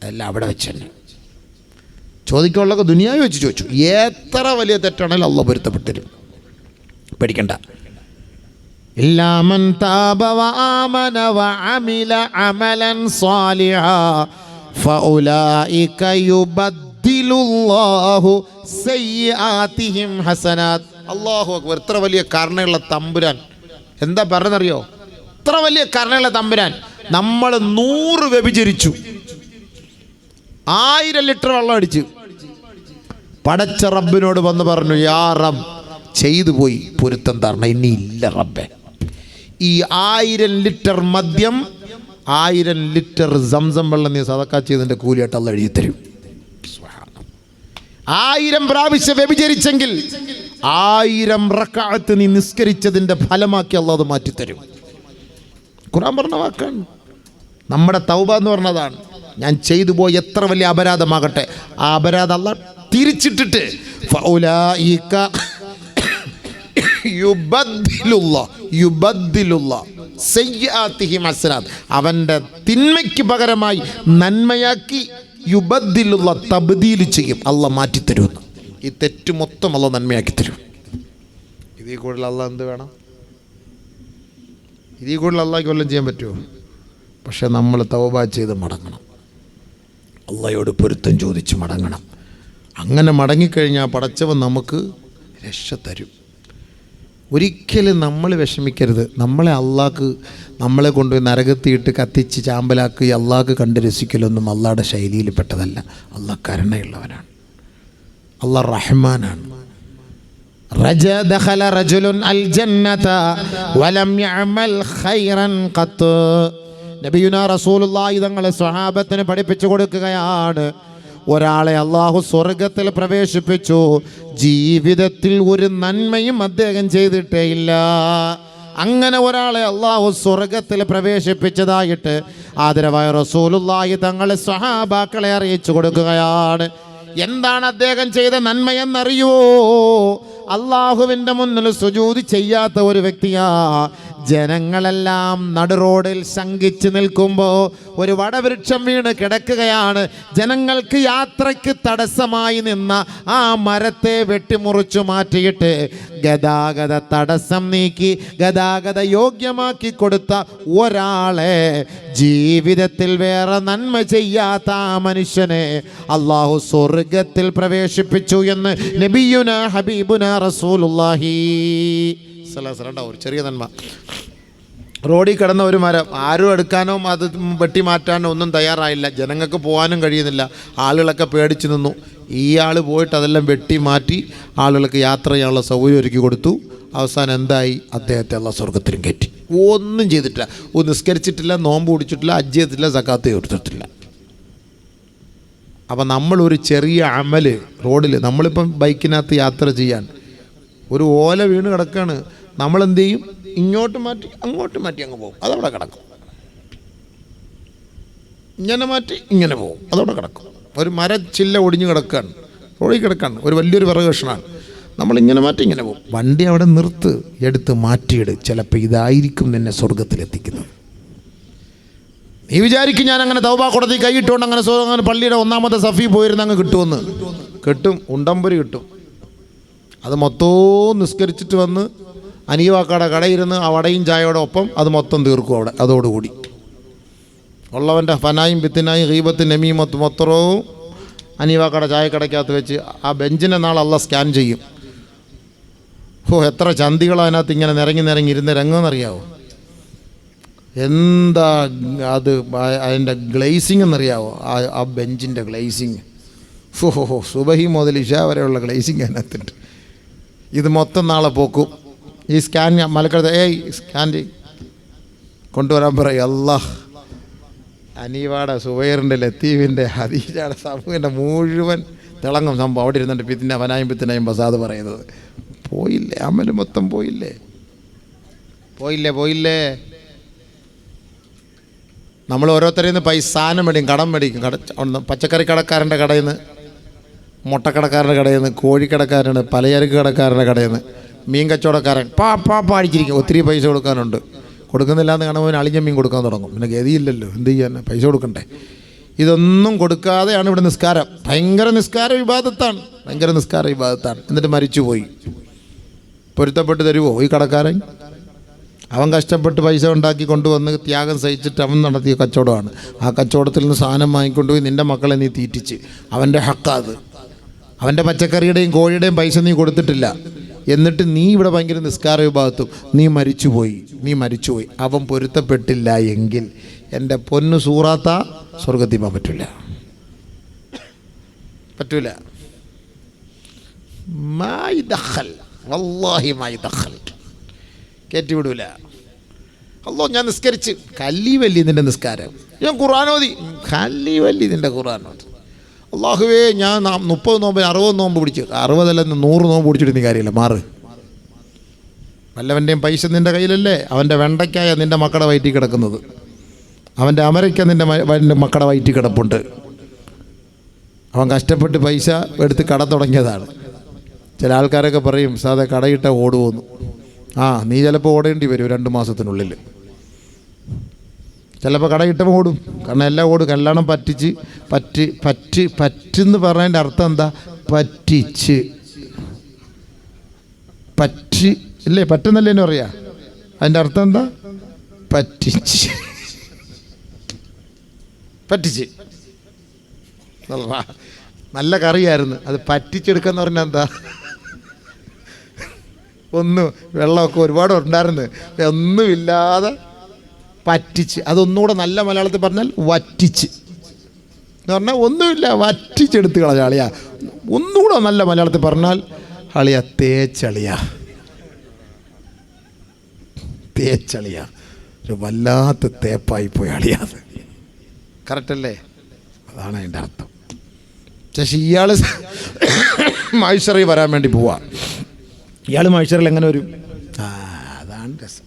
എല്ലാം അവിടെ വെച്ച് തന്നെ ചോദിക്കാനുള്ളതൊക്കെ ദുനിയാവി വെച്ച് ചോദിച്ചു. എത്ര വലിയ തെറ്റാണെങ്കിലും അള്ളാഹ് പൊരുത്തപ്പെട്ടരും, പേടിക്കണ്ട. ഇല്ലാ മൻ താബ വആമന വഅമില അമലൻ സാലിഹാ ഫഉലൈക യുബദ്ദിലുല്ലാഹു സയ്യിആതിഹിം ഹസനാത്ത്. അല്ലാഹു അക്ബർ. എത്ര വലിയ കരുണയുള്ള തമ്പുരാൻ. എന്താ പറഞ്ഞറിയോ? എത്ര വലിയ കരുണയുള്ള തമ്പുരാൻ. നമ്മൾ 100 വ്യഭിചരിച്ചു, 1000 ലിറ്റർ വെള്ളം അടിച്ചു. പടച്ച റബ്ബിനോട് വന്ന് പറഞ്ഞു, യാ റബ്ബ് ചെയ്തു പോയി, പൊരുത്തം തരണം, ഇനി ഇല്ല റബ്ബേ. ഈ 1000 ലിറ്റർ മദ്യം, 1000 ലിറ്റർ സംസം വെള്ളം നീ സദക്ക ചെയ്തതിൻ്റെ കൂലിയായിട്ട് അള്ളാഹ് എഴുതി തരും. 1000 പ്രാവശ്യം വ്യഭിചരിച്ചെങ്കിൽ 1000 റക്അത്ത് നീ നിസ്കരിച്ചതിൻ്റെ ഫലമാക്കി അള്ളാഹ് അത് മാറ്റിത്തരും. ഖുർആൻ പറഞ്ഞ വാക്കാണ്. നമ്മുടെ തൗബ എന്ന് പറഞ്ഞതാണ്. ഞാൻ ചെയ്തു പോയ എത്ര വലിയ അപരാധമാകട്ടെ, ആ അപരാധം അള്ളാഹ് തിരിച്ചിട്ടിട്ട് ഫൗലായിക സയ്യിആതിഹിം ഹസനാത്ത്, അവൻ്റെ തിന്മയ്ക്ക് പകരമായി നന്മയാക്കി യുബദ്ദിലുള്ള തബ്ദീൽ ചെയ്യും, അള്ളാഹ് മാറ്റിത്തരുമെന്ന്. ഈ തെറ്റ് മൊത്തം അള്ളാഹ് നന്മയാക്കി തരും. ഇതിൽ കൂടുതൽ അള്ളാഹ് എന്ത് വേണം? ഇതിൽ കൂടുതൽ അള്ളാഹ്ക്ക് വല്ലതും ചെയ്യാൻ പറ്റുമോ? പക്ഷെ നമ്മൾ തൗബ ചെയ്ത് മടങ്ങണം, അള്ളാഹയോട് പൊരുത്തം ചോദിച്ച് മടങ്ങണം. അങ്ങനെ മടങ്ങിക്കഴിഞ്ഞാൽ പടച്ചവൻ നമുക്ക് രക്ഷ തരും. ഒരിക്കലും നമ്മൾ വിഷമിക്കരുത്. നമ്മളെ കൊണ്ടുപോയി നരകത്തിയിട്ട് കത്തിച്ച് ചാമ്പലാക്കി അള്ളാഹ്ക്ക് കണ്ട് രസിക്കലൊന്നും അള്ളാഹുടെ ശൈലിയിൽ പെട്ടതല്ല. അള്ളാഹ് കരുണയുള്ളവനാണ്, അള്ളാഹ് റഹ്മാനാണ്. ദഖല റജുലുൻ അൽ ജന്നത വലം യഅമൽ ഖൈറൻ ഖത്ത്. നബിയുനാ റസൂലുള്ളാഹി തങ്ങളെ സ്വഹാബത്തിന് പഠിപ്പിച്ചു കൊടുക്കുകയാണ്, ഒരാളെ അള്ളാഹു സ്വർഗത്തിൽ പ്രവേശിപ്പിച്ചു, ജീവിതത്തിൽ ഒരു നന്മയും അദ്ദേഹം ചെയ്തിട്ടേ ഇല്ല. അങ്ങനെ ഒരാളെ അള്ളാഹു സ്വർഗത്തിൽ പ്രവേശിപ്പിച്ചതായിട്ട് ആദരവായ റസൂലുള്ളാഹി തങ്ങളെ സ്വഹാബാക്കളെ അറിയിച്ചു കൊടുക്കുകയാണ്. എന്താണ് അദ്ദേഹം ചെയ്ത നന്മയെന്നറിയുമോ? അള്ളാഹുവിൻ്റെ മുന്നിൽ സുജൂദ് ചെയ്യാത്ത ഒരു വ്യക്തിയാ. ജനങ്ങളെല്ലാം നടുറോഡിൽ ശങ്കിച്ച് നിൽക്കുമ്പോൾ ഒരു വടവൃക്ഷം വീണ് കിടക്കുകയാണ്. ജനങ്ങൾക്ക് യാത്രയ്ക്ക് തടസ്സമായി നിന്ന ആ മരത്തെ വെട്ടിമുറിച്ചു മാറ്റിയിട്ട് ഗതാഗത തടസ്സം നീക്കി ഗതാഗത യോഗ്യമാക്കി കൊടുത്ത ഒരാളെ, ജീവിതത്തിൽ വേറെ നന്മ ചെയ്യാത്ത ആ മനുഷ്യനെ അള്ളാഹു സ്വർഗത്തിൽ പ്രവേശിപ്പിച്ചു എന്ന് നബിയുന ഹബീബുന റസൂലുള്ളാഹി സ്വല്ലല്ലാഹു. ഒരു ചെറിയ നന്മ, റോഡിൽ കിടന്ന ഒരു മരം, ആരും എടുക്കാനോ അത് വെട്ടി മാറ്റാനോ ഒന്നും തയ്യാറായില്ല. ജനങ്ങൾക്ക് പോകാനും കഴിയുന്നില്ല, ആളുകളൊക്കെ പേടിച്ച് നിന്നു. ഇയാൾ പോയിട്ട് അതെല്ലാം വെട്ടി മാറ്റി ആളുകൾക്ക് യാത്ര ചെയ്യാനുള്ള സൗകര്യം ഒരുക്കി കൊടുത്തു. അവസാനം എന്തായി? അദ്ദേഹത്തെ അല്ലാഹു സ്വർഗത്തിലും കയറ്റി. ഒന്നും ചെയ്തിട്ടില്ല, നിസ്കരിച്ചിട്ടില്ല, നോമ്പ് പിടിച്ചിട്ടില്ല, ഹജ്ജ് ചെയ്തിട്ടില്ല, സക്കാത്ത് കൊടുത്തിട്ടില്ല. അപ്പം നമ്മളൊരു ചെറിയ അമല് റോഡിൽ, നമ്മളിപ്പം ബൈക്കിനകത്ത് യാത്ര ചെയ്യാൻ ഒരു ഓല വീണ് കിടക്കുകയാണ്, നമ്മളെന്ത് ചെയ്യും? ഇങ്ങോട്ട് മാറ്റി അങ്ങോട്ട് മാറ്റി അങ്ങ് പോകും, അതവിടെ കിടക്കും. ഇങ്ങനെ മാറ്റി ഇങ്ങനെ പോകും, അതവിടെ കിടക്കും. ഒരു മരച്ചില്ല ഒടിഞ്ഞ് കിടക്കുകയാണ്, റോഡിൽ കിടക്കുകയാണ്, ഒരു വലിയൊരു വിറക് കഷ്ണമാണ്, നമ്മളിങ്ങനെ മാറ്റി ഇങ്ങനെ പോകും. വണ്ടി അവിടെ നിർത്ത്, എടുത്ത് മാറ്റിയിട്, ചിലപ്പോൾ ഇതായിരിക്കും നിന്നെ സ്വർഗത്തിലെത്തിക്കുന്നത്. നീ വിചാരിക്കും ഞാൻ അങ്ങനെ തൗബ കൊടുത്തി കൈയിട്ടുകൊണ്ട് അങ്ങനെ പള്ളിയുടെ 1-ാമത്തെ സഫി പോയിരുന്ന അങ്ങ് കിട്ടുമെന്ന്. കിട്ടും, ഉണ്ടമ്പരി കിട്ടും. അത് മൊത്തവും നിസ്കരിച്ചിട്ട് വന്ന് അനീവാക്കയുടെ കടയിരുന്ന് ആ വടയും ചായയോടെ ഒപ്പം അത് മൊത്തം തീർക്കും അവിടെ. അതോടുകൂടി ഉള്ളവൻ്റെ ഫനായും ബിത്തിനായും ഗീബത്തും നമീമത്തും മൊത്തവും അനീവാക്കയുടെ ചായക്കടയ്ക്കകത്ത് വെച്ച് ആ ബെഞ്ചിനെ നാളെ അള്ളാഹ് സ്കാൻ ചെയ്യും. എത്ര ചന്തികൾ അതിനകത്ത് ഇങ്ങനെ നിരങ്ങി ഇരുന്ന് രംഗമെന്നറിയാവോ? എന്താ അത് അതിൻ്റെ ഗ്ലേസിങ് എന്നറിയാവോ? ആ ബെഞ്ചിൻ്റെ ഗ്ലേസിങ്, സുബഹി മുതൽ ഇഷ വരെയുള്ള ഗ്ലേസിങ് അതിനകത്തുണ്ട്. ഇത് മൊത്തം നാളെ പോക്കും. ഈ സ്കാൻ മലക്കടത്ത് സ്കാൻ കൊണ്ടുവരാൻ പറയും. അല്ലാഹ് അനീവാടെ സുബൈറിൻ്റെ ലത്തീഫിൻ്റെ ഹദീജയുടെ സമൂഹിൻ്റെ മുഴുവൻ തിളങ്ങും സംഭവം അവിടെ ഇരുന്നിട്ട് പിത്തിനായും ബസാദ് പറയുന്നത്. പോയില്ലേ, അമല് മൊത്തം പോയില്ലേ. നമ്മൾ ഓരോരുത്തരിൽ നിന്ന് സാധനം മേടിക്കും, കടം മേടിക്കും. പച്ചക്കറി കടക്കാരൻ്റെ കടയിൽ നിന്ന് മുട്ടക്കടക്കാരൻ്റെ കടയിൽ നിന്ന്, കോഴിക്കടക്കാരന്, പലചരക്ക് കടക്കാരൻ്റെ കടയിൽ നിന്ന്, മീൻ കച്ചവടക്കാരൻ പാടിച്ചിരിക്കും. ഒത്തിരി പൈസ കൊടുക്കാനുണ്ട്. കൊടുക്കുന്നില്ല എന്ന് കാണുമ്പോൾ അളിഞ്ഞ മീൻ കൊടുക്കാൻ തുടങ്ങും. പിന്നെ ഗതിയില്ലല്ലോ, എന്ത് ചെയ്യാൻ, പൈസ കൊടുക്കണ്ടേ. ഇതൊന്നും കൊടുക്കാതെയാണ് ഇവിടെ നിസ്കാരം. ഭയങ്കര നിസ്കാര വിവാദത്താണ്, ഭയങ്കര നിസ്കാര വിവാദത്താണ്. എന്നിട്ട് മരിച്ചുപോയി. പൊരുത്തപ്പെട്ട് തരുമോ ഈ കടക്കാരൻ? അവൻ കഷ്ടപ്പെട്ട് പൈസ ഉണ്ടാക്കി കൊണ്ടുവന്ന് ത്യാഗം സഹിച്ചിട്ട് അവൻ നടത്തിയ കച്ചവടമാണ്. ആ കച്ചവടത്തിൽ നിന്ന് സാധനം വാങ്ങിക്കൊണ്ടുപോയി നിൻ്റെ മക്കളെ നീ തീറ്റിച്ച്, അവൻ്റെ ഹക്കാത്. അവൻ്റെ പച്ചക്കറിയുടെയും കോഴിയുടെയും പൈസ നീ കൊടുത്തിട്ടില്ല. എന്നിട്ട് നീ ഇവിടെ ഭയങ്കര നിസ്കാര വിഭാഗത്തും നീ മരിച്ചുപോയി. അവൻ പൊരുത്തപ്പെട്ടില്ല എങ്കിൽ എൻ്റെ പൊന്നു സൂറാത്ത സ്വർഗത്തിൽ പോകാൻ പറ്റൂല. കയറ്റിവിടൂല. അല്ലോ ഞാൻ നിസ്കരിച്ച്, കല്ലി വല്ലി നിൻ്റെ നിസ്കാരം. ഞാൻ ഖുർആനോദി, കല്ലി വല്ലി നിൻ്റെ ഖുർആനോദി. അള്ളാഹുവേ ഞാൻ 30 നോമ്പ് 60 നോമ്പ് പിടിച്ച്, 60 അല്ല 100 നോമ്പ് പിടിച്ചിട്ട് നീ കാര്യമില്ല, മാറ്. വല്ലവൻ്റെയും പൈസ നിൻ്റെ കയ്യിലല്ലേ? അവൻ്റെ വെണ്ടയ്ക്കായ നിൻ്റെ മക്കളുടെ വയറ്റിൽ കിടക്കുന്നത്, അവൻ്റെ അമരയ്ക്ക നിൻ്റെ മക്കളുടെ വയറ്റിൽ കിടപ്പുണ്ട്. അവൻ കഷ്ടപ്പെട്ട് പൈസ എടുത്ത് കട തുടങ്ങിയതാണ്. ചില ആൾക്കാരൊക്കെ പറയും സാധാ കടയിട്ട ഓടുപോന്നു. നീ ചിലപ്പോൾ ഓടേണ്ടി വരും 2 മാസത്തിനുള്ളിൽ. ചിലപ്പോൾ കടയിട്ടപ്പോൾ ഓടും. കാരണം എല്ലാം ഓടും. കല്യാണം പറ്റെന്ന് പറഞ്ഞതിൻ്റെ അർത്ഥം എന്താ? പറ്റിച്ച് ഇല്ലേ? പറ്റുന്നല്ലേ എന്ന് പറയാ. അതിൻ്റെ അർത്ഥം എന്താ? പറ്റിച്ച്. നല്ല കറിയായിരുന്നു, അത് പറ്റിച്ചെടുക്കാന്ന് പറഞ്ഞാൽ എന്താ? വെള്ളമൊക്കെ ഒരുപാട് ഉണ്ടായിരുന്നു, ഒന്നുമില്ലാതെ പറ്റിച്ച്. അതൊന്നുകൂടെ നല്ല മലയാളത്തിൽ പറഞ്ഞാൽ വറ്റിച്ച് എന്ന് പറഞ്ഞാൽ ഒന്നുമില്ല, വറ്റിച്ചെടുത്ത് കളഞ്ഞ അളിയാ. ഒന്നുകൂടെ നല്ല മലയാളത്തിൽ പറഞ്ഞാൽ അളിയ തേച്ചളിയ. ഒരു വല്ലാത്ത തേപ്പായിപ്പോയി അളിയാത്. കറക്റ്റല്ലേ? അതാണ് അതിൻ്റെ അർത്ഥം. പക്ഷേ ഇയാൾ മൈസറിൽ വരാൻ വേണ്ടി പോവാ. ഇയാൾ മൈസറിൽ എങ്ങനെ വരും? അതാണ് രസം.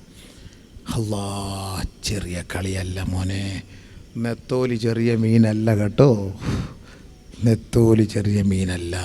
അല്ലാ, ചെറിയ കളിയല്ല മോനെ. നെത്തോലി ചെറിയ മീനല്ല കേട്ടോ, നെത്തോലി ചെറിയ മീനല്ല.